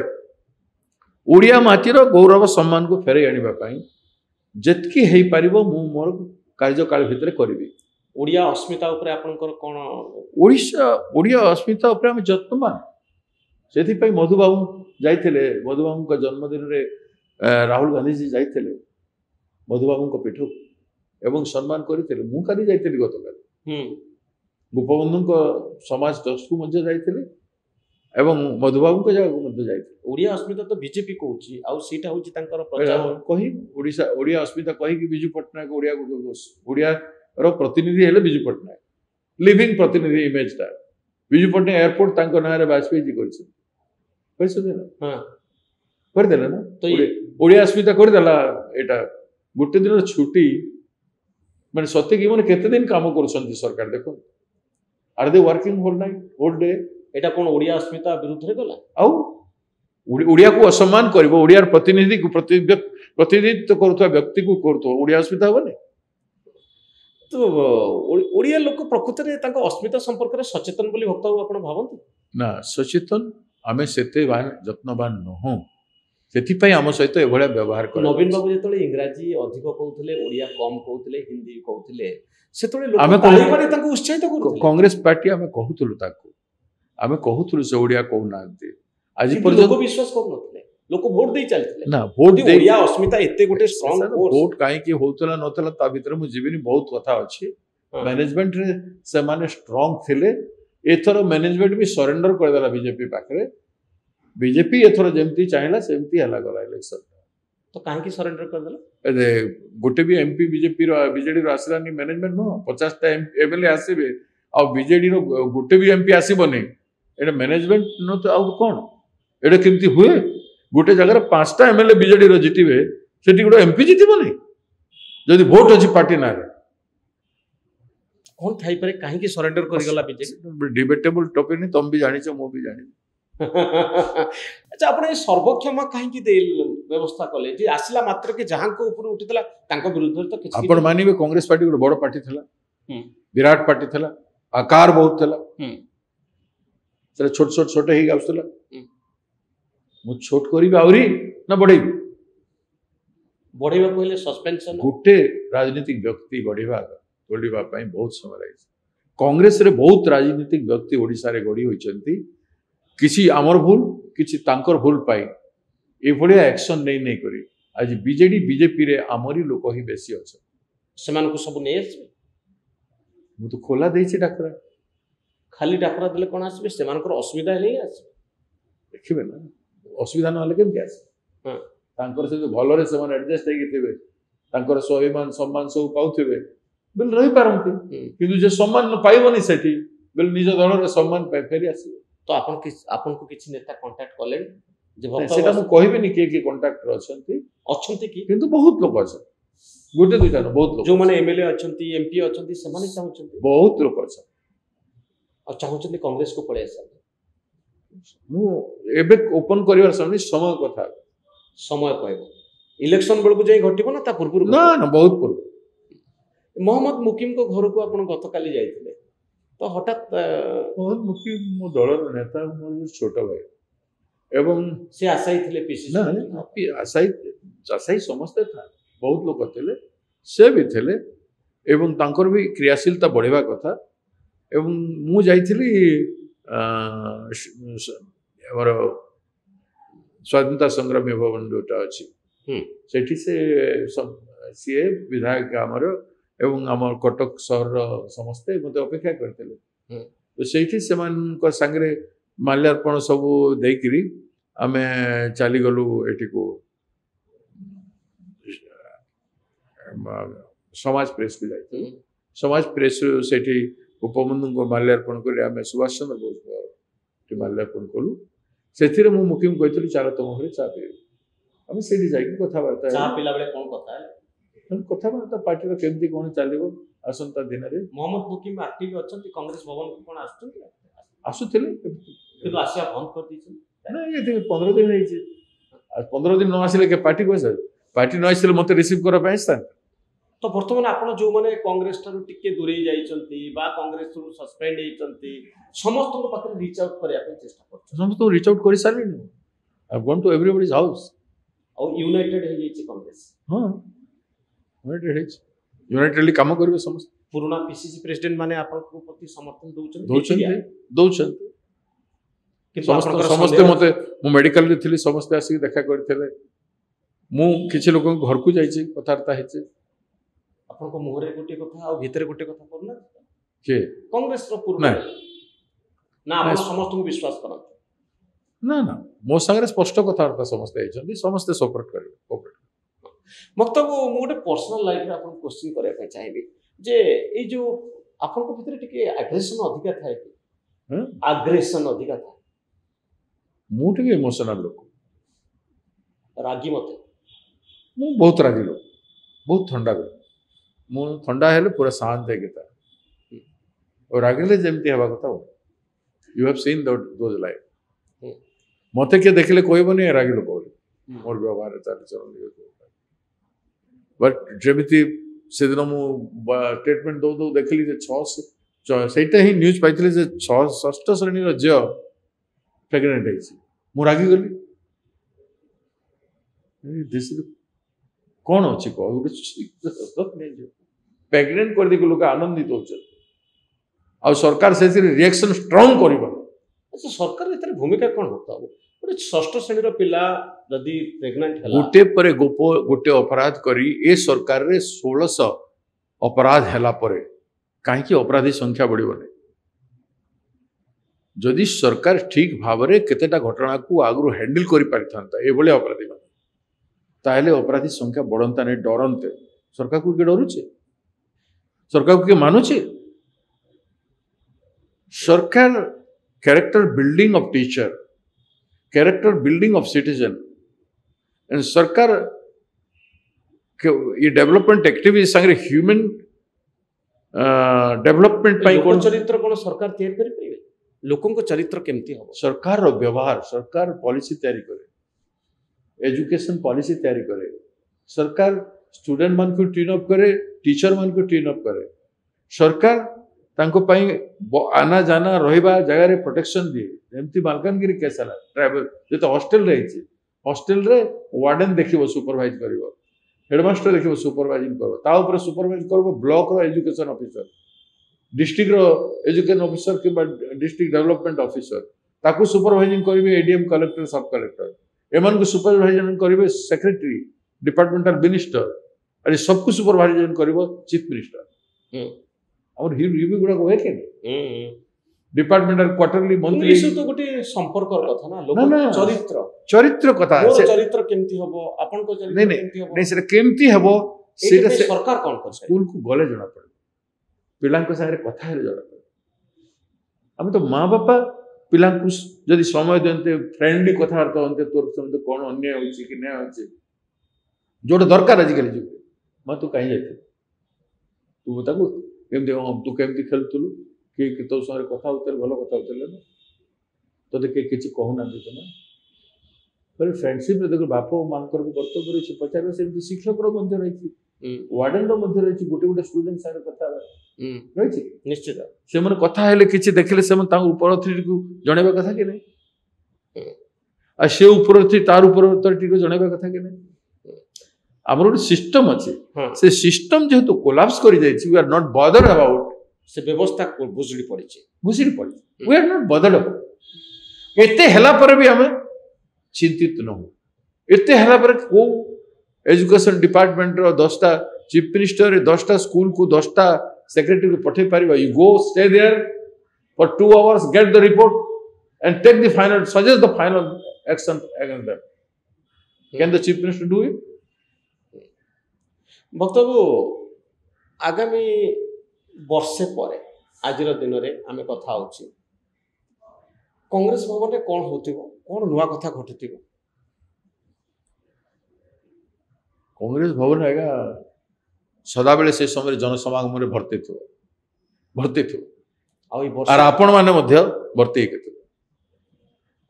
ଓଡ଼ିଆ ମାଟିର ଗୌରବ ସମ୍ମାନକୁ ଫେରାଇ ଆଣିବା ପାଇଁ ଯେତିକି ହେଇପାରିବ ମୁଁ ମୋର କାର୍ଯ୍ୟକାଳ ଭିତରେ କରିବି। ଓଡ଼ିଆ ଅସ୍ମିତା ଉପରେ ଆପଣଙ୍କର କ'ଣ? ଓଡ଼ିଆ ଅସ୍ମିତା ଉପରେ ଆମେ ଯତ୍ନବାନ। ସେଥିପାଇଁ ମଧୁବାବୁ ଯାଇଥିଲେ, ମଧୁବାବୁଙ୍କ ଜନ୍ମଦିନରେ ରାହୁଲ ଗାନ୍ଧୀଜୀ ଯାଇଥିଲେ ମଧୁବାବୁଙ୍କ ପୀଠକୁ ଏବଂ ସମ୍ମାନ କରିଥିଲେ। ମୁଁ କାଲି ଯାଇଥିଲି, ଗତକାଲି ଗୋପବନ୍ଧୁଙ୍କ ସମାଜ ଟ୍ରଷ୍ଟକୁ ମଧ୍ୟ ଯାଇଥିଲି ଏବଂ ମଧୁବାବୁଙ୍କ ଜାଗାକୁ ମଧ୍ୟ ଯାଇଥିଲି। ଓଡ଼ିଆ ଅସ୍ମିତା ତ ବିଜେପି କହୁଛି, ଆଉ ସେଇଟା ହଉଛି ତାଙ୍କର ପ୍ରଚାର। କହି ଓଡ଼ିଆ ଅସ୍ମିତା କହିକି ବିଜୁ ପଟ୍ଟନାୟକ ଓଡ଼ିଆର ପ୍ରତିନିଧି ହେଲେ ବିଜୁ ପଟ୍ଟନାୟକ, ଲିଭିଂ ପ୍ରତିନିଧି ଇମେଜଟା। ବିଜୁ ପଟ୍ଟନାୟକ ଏୟାରପୋର୍ଟ ତାଙ୍କ ନାଁରେ ବାଜପେୟୀ କରିଛନ୍ତି, ନା କରିଦେଲେ ନା? ଓଡ଼ିଆ ଅସ୍ମିତା କରିଦେଲା। ଏଇଟା ଗୋଟେ ଦିନର ଛୁଟି, ମାନେ ସତେକି ମାନେ କେତେ ଦିନ କାମ କରୁଛନ୍ତି ସରକାର ଦେଖନ୍ତୁ। Are they working whole night whole day এটা কোন ওড়িয়া अस्मिता বিরুদ্ধে গলা आउ ओडिया को असम्मान कर ओडियार प्रतिनिधि को प्रतिनिधित्व करुवा व्यक्ति को करुवा ओडिया अस्मिता हेनी তো ওড়িয়া লোক প্রকৃତରେ ତାଙ୍କ अस्मिता সম্পর্କରେ ସଚେତନ ବୋଲି ଭକ୍ତ ବାବୁ ଆପଣ ଭାବନ୍ତି ना सचेतन आम से যত্নবান নহু ସେଥିପାଇଁ ଆମ ସହିତ ଏଭଳିଆ ବ୍ୟବହାର କର ନବୀନ ବାବୁ ଯେତେବେଳେ ଇଂରାଜୀ ଅଧିକ କହୁଥିଲେ ଓଡିଆ କମ କହୁଥିଲେ ହିନ୍ଦୀ କହୁଥିଲେ ସେତେବେଳେ ଆମେ ଲୋକ ତାଳି ମାରି ତାଙ୍କୁ ଉତ୍ସାହିତ କରୁଥିଲେ कांग्रेस पार्टी आम कहूलु ताकू आम कहूलु से ओडिया कहूना आज କିନ୍ତୁ पर्यंत ଲୋକ ବିଶ୍ୱାସ କରୁନଥିଲେ ଲୋକ ଭୋଟ ଦେଇ ଚାଲିଥିଲେ ना ଭୋଟ ଯଦି ଦେଇ ଓଡିଆ अस्मिता ଏତେ ଗୋଟେ ଷ୍ଟ୍ରଙ୍ଗ ଫୋର୍ସ ଭୋଟ କାହିଁକି ହଉଥିଲା ନଥିଲା ତା ଭିତରେ ମୁଁ ଯିବିନି ବହୁତ କଥା ଅଛି ହଁ। मैनेजमेंट रे ସେମାନେ ଷ୍ଟ୍ରଙ୍ଗ ଥିଲେ ଏଥର मैनेजमेंट भी सरेंडर କରିଦେଲା बीजेपी पाखरे बीजेपी एथर जेमती चाहिला सेमती हला गला इलेक्शन ତ କାହିଁକି ସରେଣ୍ଡର କରିଦେଲା ए गोटे भी एमपी बीजेपी रो बीजेडी रो आसलानी मैनेजमेंट नो 50 टा एमएलए आसीबे आ बीजेडी रो गोटे भी एमपी आसीबनी एटा मैनेजमेंट नो तो आउ कोन एटा केमती हुए गोटे जगह 5 टा एमएलए बीजेडी रो जितिबे सेठी गोटे एमपी जितिबनी जदि वोट अछि पार्टी ना କଣ ଥାଇପାରେ କାହିଁକି ସରେଣ୍ଡର କରିଗଲା ବିଜେପି डिबेटेबल टॉपिक नहीं तुम भी जानी छ मो भी जानी ଆଚ୍ଛା ଆପଣ ଏ ସର୍ବକ୍ଷମା କାହିଁକି ବ୍ୟବସ୍ଥା କଲେ ଯେ ଆସିଲା ମାତ୍ର କି ଯାହାଙ୍କ ଉପରୁ ଉଠିଥିଲା ତାଙ୍କ ବିରୁଦ୍ଧରେ ତ କିଛି आपण मानिबे कांग्रेस पार्टी गोटे बड़ पार्टी थला ହୁଁ। विराट पार्टी थला आकार बहुत थला ହୁଁ। से छोट छोट छोटे ही आउसला ହୁଁ। मु छोट करिबे आउरी ना बढ़ेबी ବଢେଇବାକୁ ହେଲେ ସସ୍ପେନ୍ସନ गोटे राजनीतिक व्यक्ति बढ़िबा तोलिबा पई बहुत समय लागे कांग्रेस रे बहुत राजनीतिक व्यक्ति ओडिसा रे गड़ी होइचंती किछि आमर भूल किछि तांकर भूल पाई ए भलिया एक्शन नहीं करी आज बीजेडी बीजेपी रे आमरी लोक ही बेसी अछि ସେମାନଙ୍କୁ ସବୁ ନେଇ ଆସିବେ मु तो खोला देछि डाकरा ଖାଲି ଡାକରା ଦେଲେ କଣ ଆସିବେ ସେମାନଙ୍କର ଅସୁବିଧା ହେଲେ ହିଁ ଆସିବେ देखिबे ना असुविधा न हले केमति आसे ହଁ। तांकर से जो भलरे से मन एडजस्ट हेगी थिबे तांकर स्वाभिमान सम्मान सब पाउथिबे बिल रही पारंती किंतु जे सम्मान न पाइबनी सेठी बिल निज दल रे सम्मान पाइ फेरी आसीबे ତ ଆପଣଙ୍କୁ କିଛି ନେତା କଣ୍ଟାକ୍ଟ କଲେଣି ଯେ ଭକ୍ତ सेटा मु कहबेनी के कांटेक्ट अछंती ଅଛନ୍ତି କି किंतु बहुत लोक अछन गोटे दुइटा न बहुत लोक ଯୋଉମାନେ ଏମଏଲଏ ଅଛନ୍ତି ଏମପି ଅଛନ୍ତି ସେମାନେ ଚାହୁଁଛନ୍ତି बहुत लोक अछन ଆଉ ଚାହୁଁଛନ୍ତି କଂଗ୍ରେସକୁ ପଳେଇ ଆସନ୍ତୁ मु एबे ओपन करिवार समय कथा ସମୟ କହିବ ଇଲେକ୍ସନ ବେଳକୁ ଯାଇ ଘଟିବ ନା ତା ପୂର୍ବରୁ ना ना बहुत पूर्व ମହମ୍ମଦ ମୁକିମଙ୍କ ଘରକୁ ଆପଣ ଗତକାଲି ଯାଇଥିଲେ ତ ହଠାତ୍ बहुत मुखी मो दलर नेता मोर छोट भाई एवं ସେ ଆଶାୟୀ ଥିଲେ ପିସିସି ना आशाई आशाई समस्ते था बहुत लोग थे से भी थे एवं तांकर भी क्रियाशीलता बढ़ेबा कथा एवं मु जाइथिली हमर स्वाधीनता संग्रामी भवन जोटा अछि सेठी से सीए विधायक आमर एवं आमर कटक शहर समस्ते मते अपेक्षा करते तो सेठी सेमान संगे माल्यार्पण सब देकरी आमे चली गलु एटी को समाज प्रेस को जाइए समाज प्रेस सेठी उपबंधु को माल्यार्पण कर आम सुभाष चंद्र बोस माल्यार्पण कलु से मुखिम कही चाल तुम घर चा पी आम से कथबार्ता ଚା ପିଲା ବେଳେ କଣ କଥା ହେଲା कथबार्ता पार्टी केमती कौन चलो आसंता दिन में ମହମ୍ମଦ ମୁକିମ ଆକ୍ଟିଭ ଅଛନ୍ତି କଂଗ୍ରେସ ଭବନକୁ କଣ ଆସୁଛନ୍ତି आसुले କିନ୍ତୁ ଆସିବା ବନ୍ଦ କରିଦେଇଛନ୍ତି ना ये 15 दिन है 15 दिन न आसिले के पार्टी को पार्टी न आसिले मत रिसीव कर ତ ବର୍ତ୍ତମାନ ଆପଣ ଯୋଉମାନେ କଂଗ୍ରେସ ଠାରୁ ଟିକେ ଦୂରେଇ ଯାଇଛନ୍ତି ବା କଂଗ୍ରେସ ରୁ ସସ୍ପେଣ୍ଡ ହେଇଛନ୍ତି ସମସ୍ତଙ୍କ ପାଖରେ ରିଚ୍ ଆଉଟ୍ କରିବା ପାଇଁ ଚେଷ୍ଟା କରୁଛନ୍ତି समस्त रिच आउट कर सारे I gone to everybody's house ଆଉ ୟୁନାଇଟେଡ୍ ହେଇଯାଇଛି କଂଗ୍ରେସ हाँ यूनाइटेडली काम करेंगे समस्त ପୁରୁଣା ପିସିସି ପ୍ରେସିଡେଣ୍ଟ ମାନେ ଆପଣଙ୍କ ପ୍ରତି ସମର୍ଥନ ଦଉଛନ୍ତି दौरान କିନ୍ତୁ समस्त ଆପଣଙ୍କର समस्ते ସନ୍ଦେହ- मते मु मेडिकल रे थिली समस्ते आसी देखा करथिले मु किछि लोक घर को जाइछि कथार्ता हेछि ଆପଣଙ୍କ ମୁହଁରେ ଗୋଟେ କଥା ଆଉ ଭିତରେ ଗୋଟେ କଥା କରୁନା के କଂଗ୍ରେସର ପୂର୍ବ ନାଇଁ। ନା ଆପଣ ନାଇଁ। ସମସ୍ତଙ୍କୁ ବିଶ୍ୱାସ କରନ୍ତି ना ना मो संगे स्पष्ट कथार्ता समस्ते हेछन्ति समस्ते सपोर्ट करिवे कोऑपरेट ମକ୍ତବ ମୁଁ ଗୋଟେ ପର୍ସନାଲ ଲାଇଫରେ ଆପଣଙ୍କୁ କ୍ୱେଶ୍ଚିନ୍ କରିବା ପାଇଁ ଚାହିଁବି ଯେ ଏଇ ଯୋଉ ଆପଣଙ୍କ ଭିତରେ ଟିକେ ଆଗ୍ରେସନ ଅଧିକା ଥାଏ କି ହଁ? ଆଗ୍ରେସନ ଅଧିକା ଥାଏ मु टिके इमोशनल लोक ରାଗି ମତେ मु बहुत रागी लोक बहुत ठंडा लोक मु ठंडा हेले पूरा शांत है केता और रागिले जमती हवा कथा you have seen those life hmm. मते के देखले कहबनी रागिलो कहले मोर व्यवहार चालचरण बट जेमिति से दिन मु स्टेटमेंट दो देखली जे 6 सेटा ही न्यूज पाइथिले जे 6ष्ठ श्रेणी रो झियो प्रेग्नेंट है मु रागी गली दिस कौन अच्छी कह प्रेग्नेंट कर दे लोक आनंदित होचे आ सरकार से रिएक्शन स्ट्रांग करिबो अच्छा सरकार एथरे भूमिका कोन होता गोटे षष्ठ श्रेणी पिला जदि प्रेग्नेंट है गोटे पर गोटे अपराध करी ए सरकार रे 1600 अपराध हैला परे काहे अपराधी संख्या बढ़िबने जदि सरकार ठीक भाव में केतेटा घटना को आगु हैंडल करि पारिथांता ए भले अपराधी मान ताहले अपराधी संख्या बढ़ंता नहीं डरंते सरकार को के डरुचे सरकार को के मानुचे सरकार character building of teacher character building of citizen and सरकार ये डेवलपमेंट एक्टिविटी संगे ह्यूमन डेवलपमेंट पाई कोन चरित्र कोन सरकार तैयार करि परिबे लोकन को चरित्र केमती हो सरकार रो व्यवहार सरकार पॉलिसी तैयारी करे एजुकेशन पॉलिसी तैयारी करे सरकार स्टूडेंट मान को ट्रेन अप करे टीचर मान को ट्रेन अप करे सरकार तांको पाई आना जाना रहिबा जगह रे प्रोटेक्शन दिए जेमती मालकानगिरी केस हला ट्रैवल जे तो हॉस्टल रही हॉस्टल रे वार्डन देखिबो सुपरवाइज करिवो हेडमास्टर देखिबो सुपरवाइजिंग करबो ता ऊपर सुपरवाइज करबो ब्लॉक रो एजुकेशन ऑफिसर डिस्ट्रिक्ट रो एजुकेशन ऑफिसर के डिस्ट्रिक्ट डेवलपमेंट ऑफिसर ताकू सुपरवाइजिंग करिवे एडीएम कलेक्टर सब कलेक्टर एमन को सुपरवाइजन करिवे सेक्रेटरी डिपार्टमेंटल मिनिस्टर अरे सबको सुपरवाइजन करिवो चीफ मिनिस्टर और रिव्यू गुडा होय के डिपार्टमेंटल क्वार्टरली मंथली इशू तो गोटे संपर्क कथा ना लोक चरित्र चरित्र कथा चरित्र केमती हबो आपन को चरित्र केमती हबो नहीं से केमती हबो सेटा सरकार कोन कर स्कूल को गले जणा पड़े पिलां को संगे कथा हे जणा पड़े हम तो मां बापा पिलां को जदि समय देते फ्रेंडली कथा वार्ता होते तोर समझ कोन अन्याय होची कि नै होची जोड दरकार आज कल जुग मां तू कहीं जाते तू बताको केमती तू केमती खेलतलु कि तो संगे कथा होते भलो कथा होते ना तो देखे किछि कहू ना दे ना पर फ्रेंडशिप रे देखो बापो मानकर कर्तव्य रही पचारे से शिक्षक रो मध्य रही वार्डन रो मध्य रही गोटे गोटे स्टूडेंट सारे कथा रही निश्चित से मन कथा हेले किछि देखले से मन ता ऊपर अथॉरिटी को जणेबा कथा कि नहीं आ से ऊपर अथॉरिटी तार ऊपर अथॉरिटी को जणेबा कथा कि नहीं हमर गोटे सिस्टम अछि से सिस्टम जेहेतु कोलैप्स करि जाय छि we are not bothered about से व्यवस्था बुझड़ी पड़ी we are not bothered about एते हला पर भी हमें चिंतित न हो एते हला पर को एजुकेशन डिपार्टमेंट रो 10टा चीफ मिनिस्टर 10टा स्कूल को 10टा सेक्रेटरी को पठे पारिबा you go stay there for 2 hours get the report and take the final suggest the final action against that can the chief minister do it बक्तबो आगामी वर्षे पर आज दिन में आम कथा होची कांग्रेस भवन में कौन होतिबो कौन नुआ कथा घटुतिबो कांग्रेस भवन आएगा सदा बेले से समय जनसमागम में भर्ती थो और आपण माने मध्य भर्ती के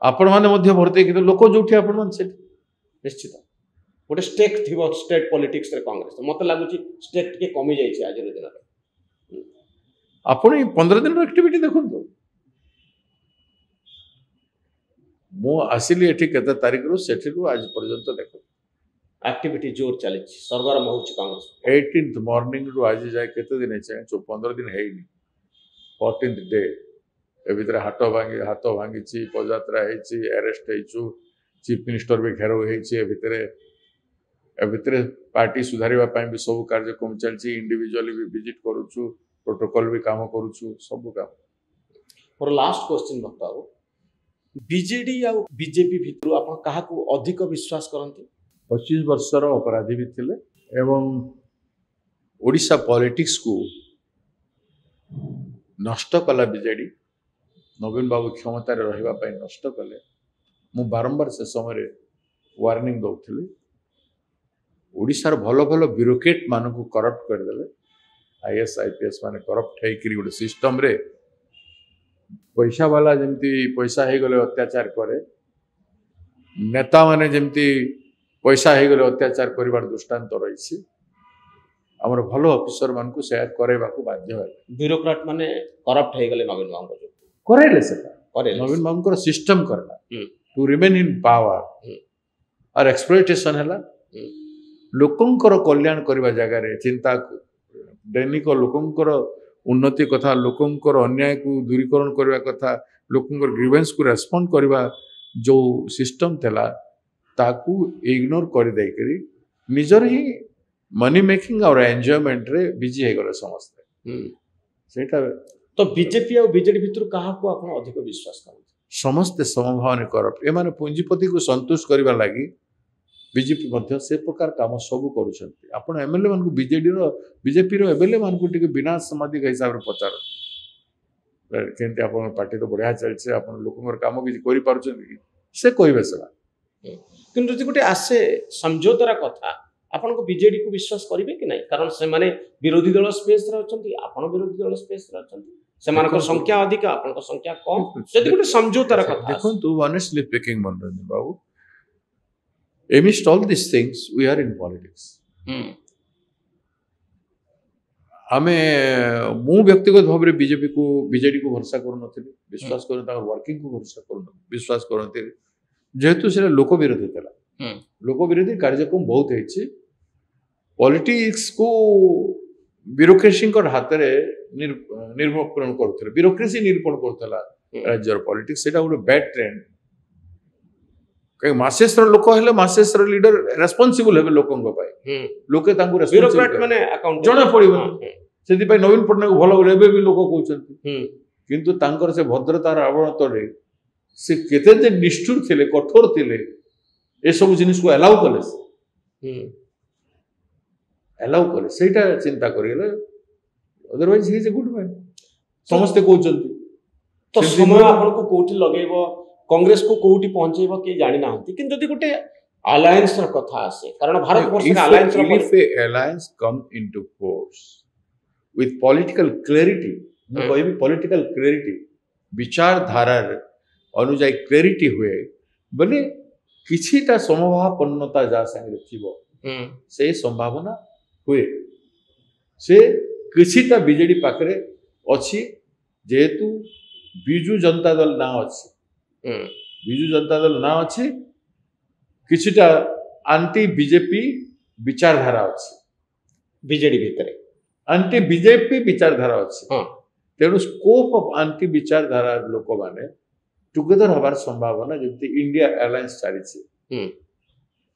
आपण माने मध्य भर्ती के लोक जोठी आपण मान से निश्चित गोटे स्टेक थी स्टेट पॉलिटिक्स रे कांग्रेस मत लगुच स्टेक टिके कमी जाइए आज दिन में आपण 15 दिन एक्टिविटी देखो मु आसिली एठी केते तारिख रो सेठी रो आज पर्यंत देखो एक्टिविटी जोर चली सरगरम होउछ कांग्रेस 18th मॉर्निंग रो आज जाय केते दिन छै 15 दिन हेइनी 14th डे ए भीतर हाथ भांगी छि पदयात्रा हे छि अरेस्ट हेछु चीफ मिनिस्टर भी घेराव हे छि ए भीतर पार्टी सुधारिबा पई भी सब कार्यक्रम चलछि इंडिविजुअली भी विजिट करूछु प्रोटोकॉल भी काम करूछु सब काम और लास्ट क्वेश्चन बताओ बीजेडी या बीजेपी भितर आपण काहा को अधिक विश्वास करंती 25 वर्षर अपराधी भी थिले एवं ओडिशा पॉलिटिक्स को नष्ट कला बीजेडी नवीन बाबू क्षमता रहिबा पई नष्ट कले मु बारंबार से समय वार्निंग दउथिले ओडिशार भलो भलो ब्यूरोक्रेट मानकु करप्ट कर देले आईएएस आईपीएस माने करप्ट है कि गोटे सिस्टम रे पैसा वाला जमती पैसा हो गले अत्याचार करे नेता माने जमती पैसा हो गले अत्याचार करिवार दृष्टांत रही आमर भल ऑफिसर मान को शेयर करेबा को बाध्य है ब्यूरोक्राट माने करप्ट हो गले नवीन बाबू को करेले सेटा करेले नवीन बाबू को सिस्टम करला हम्म। टू रिमेन इन पावर और एक्सप्लॉइटेशन हैला लोकंकर कल्याण करबा जगह रे चिंता दैनिक लोकंकर उन्नति कथा लोकंकर अन्याय को दूरीकरण करबा कथा लोकंकर ग्रीवेंस को रेस्पोंड करबा जो सिस्टम थला ताकू इग्नोर कर दे करी निजर ही मनी मेकिंग और एंजॉयमेंट रे बिजी हे गले समस्त सेटा तो बीजेपी और बीजेडी भितर कहा को आपण अधिक विश्वास करन समस्त समभावना करप्ट ए माने पूंजीपति को संतुष्ट करबा लागि बीजेपी मध्य से प्रकार काम सब करूछंती आपण एमएलए मान को बीजेपी रो एमएलए मान को टिके बिना समाधिक हिसाब रे पचार केंते आपण पार्टी तो बढ़िया चलছে आपण लोकंकर काम किछि करि पारुछन से कहबे सेला किंतु जदि गोटे आसे समझौतार कथा आपण को बीजेडी को विश्वास करिवे कि नहीं कारण से माने विरोधी दल स्पेस रे अछंती आपण विरोधी दल स्पेस रे अछंती सेमान को संख्या अधिक आपण को संख्या कम जदि गोटे समझौतार कथा देखो तू ऑनेस्टली स्पीकिंग मनोरंजन बाबू amidst all these things we are in politics आमे मु व्यक्तिगत भाव रे बीजेपी को बीजेडी को भरोसा करू नथिली विश्वास करू ताकर वर्किंग को भरोसा करू विश्वास करनथिली जेहेतु से लोक विरोधी थला लोक विरोधी कार्यक्रम बहुत है पॉलिटिक्स को ब्यूरोक्रेसी हाथ में निरूपण करुले ब्यूरोक्रेसी निरूपण करुला राज्यर पॉलिटिक्स सेटा गोटे बैड ट्रेंड कहीं मासेस्र लोक हेले मासेस्र लीडर रेस्पॉन्सिबल हेबे लोकंग पाए लोके तांको ब्यूरोक्रेट माने अकाउंट जणा पड़िबो सेति पई नवीन पटनायक भलो एबे भी लोक कहउछंती किंतु तांकर से भद्रतार आवरण तळे से केते जे निष्ठुर थिले कठोर थिले ए सब जिनिस को अलाउ कले सेटा चिंता करिले otherwise he is a good man समस्त कहउछंती तो समय आपन को कोठी लगेबो कांग्रेस को कोठी पहुंचेबो के जानि नाहंती किंतु जदि गोटे अलायंस र कथा आसे कारण भारत वर्ष के अलायंस र if a alliance come into force with political clarity मैं कहबी पॉलिटिकल क्लैरिटी विचारधारा अनुजाई क्लैरिटी हुए बोले किछिटा समभावपन्नता जा संगे थिबो से संभावना हुए से किछिटा बीजेडी पाखरे अछि जेतु बिजू जनता दल ना अछि बिजू जनता दल ना अछि किछिटा एंटी बीजेपी विचारधारा अछि बीजेडी भितरे एंटी बीजेपी विचारधारा अछि तेणु स्कोप ऑफ एंटी विचारधारा लोक माने टुगेदर हबार संभावना जति इंडिया अलायंस चली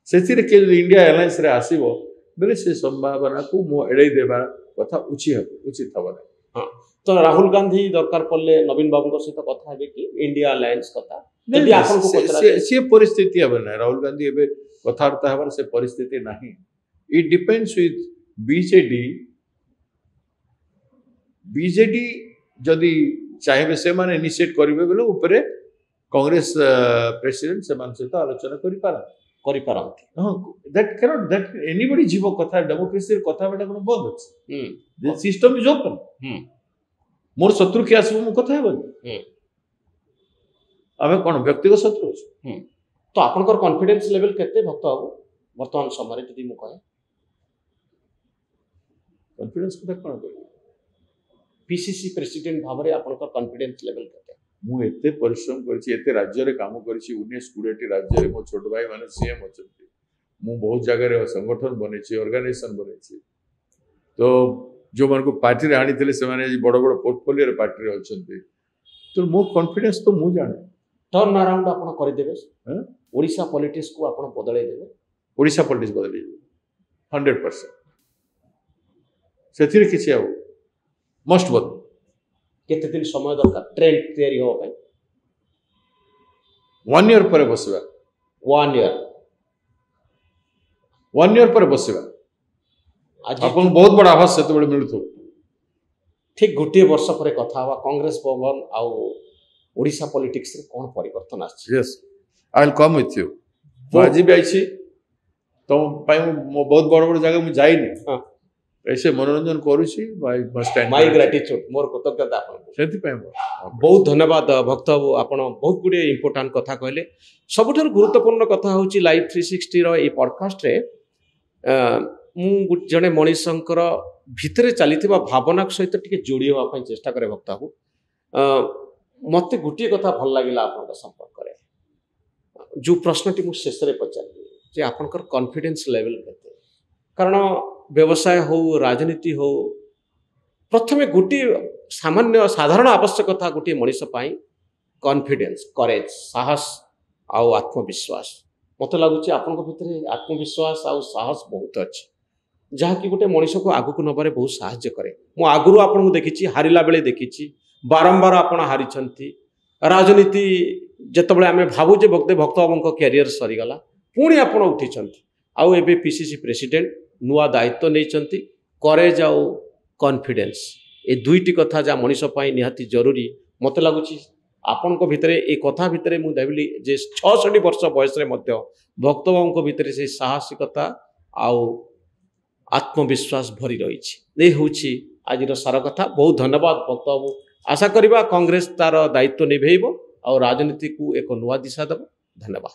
से इंडिया अलायंस रे आसीबो बेले से संभावना को मो एड़े देबा कथा उचित हबो ना तो राहुल गांधी दरकार पड़ले नवीन बाबू सहित कथा हेबे कि इंडिया अलायंस कथा यदि आपन को पचरा से परिस्थिति हबे ना राहुल गांधी एबे कथार्थ हबार से परिस्थिति नाही इट डिपेंड्स विथ बीजेडी जदि चाहे से माने इनिशिएट करिवे बेले ऊपरे कांग्रेस प्रेसिडेंट से मान सहित आलोचना करि पारंती दैट कैनॉट दैट एनीबॉडी जीवो कथा डेमोक्रेसी कथा बेटा कोन बंद अछि द सिस्टम इज ओपन मोर शत्रु के आसबो मु कथा हेबन आमे कोन व्यक्तिगत शत्रु तो आपनकर कॉन्फिडेंस लेवल केते भक्त हबो वर्तमान समय जदि मु कहे कॉन्फिडेंस कथा कोन कहि पीसीसी प्रेसिडेंट भाबरे आपनकर कॉन्फिडेंस लेवल केते मु एते परिश्रम करछि एते राज्य रे काम करछि 19-20 राज्य रे मो छोट भाई माने सीएम अछंती मु बहुत जगह रे संगठन बनेछि ऑर्गेनाइजेशन बनेछि तो जो मन को पार्टी रे आनी थिले से माने बड़ बड़ पोर्टफोलियो रे पार्टी रे अछंती तो मो कॉन्फिडेंस तो मु जाने टर्न अराउंड आपन करि देबे ओडिसा पॉलिटिक्स को आपन बदलै देबे ओडिसा पॉलिटिक्स बदलै देबे 100% सेथिरे किछि आउ मस्ट बदल केते दिन समय दरकार ट्रेंड तैयारी हो भाई 1 ईयर पर बसवा 1 ईयर पर बसवा आज अपन बहुत बड़ा आवाज से तो बड़े मिलथो ठीक गोटे वर्ष पर कथा हवा कांग्रेस भवन आ ओडिसा पॉलिटिक्स रे कोन परिवर्तन आछि yes I will come with you तो आज भी आइछि तो पाई बहुत बड़ बड़ जगह मु जाइनी ऐसे मनोरंजन करुछि माई ग्राटिट्यूड मोर कृतज्ञता आपको ସେଥିପାଇଁ बहुत धन्यवाद भक्त बाबू आपण बहुत गुड़े इंपोर्टाट कथा कहले सबुठ गुरुत्वपूर्ण कथा हूँ लाइव 360 रो ये पॉडकास्ट रे मु जड़े मनीषंकर भितर चली भावना सहित टिके जोड़ी होगा चेष्टा करे भक्त बाबू मत गोटे कथा भल लगे आप संपर्क जो प्रश्नटी मुझे शेष में पचारि जे आपनकर कॉन्फिडेंस लेवल केते कारण व्यवसाय हो राजनीति हो प्रथमे गोटे सामान्य साधारण आवश्यकता गोटे मनीष कॉन्फिडेंस करेज साहस आउ आत्मविश्वास मत लगुच आपण भितर आत्मविश्वास आउ साहस बहुत अच्छे जहाँकि गोटे मनीष को आगु को नबारे बहुत साहाय्य करे मु आगु आपन को देखी हारिला बेले देखी बारंबार आपण हारी राजनीति जितेबाला आम भावुजे भक्त बाबू कैरियर सरीगला पुणी आपण उठी आउ एबे पीसीसी प्रेसिडेंट नुआ दायित्व नहीं करेज आउ कॉन्फिडेंस ए दुईटी कथा जहाँ मनीष निहाती जरूरी मत लगुच आपण भितर ए कथा भितर मुझे भाविली जे 66 वर्ष बयस भक्त बाबू भितर से साहसिकता आउ आत्मविश्वास भरी रही हूँ आज सार कथा बहुत धन्यवाद भक्त बाबू आशा करवा कांग्रेस तार दायित्व निभेब और राजनीति को एक नुआ दिशा देव धन्यवाद।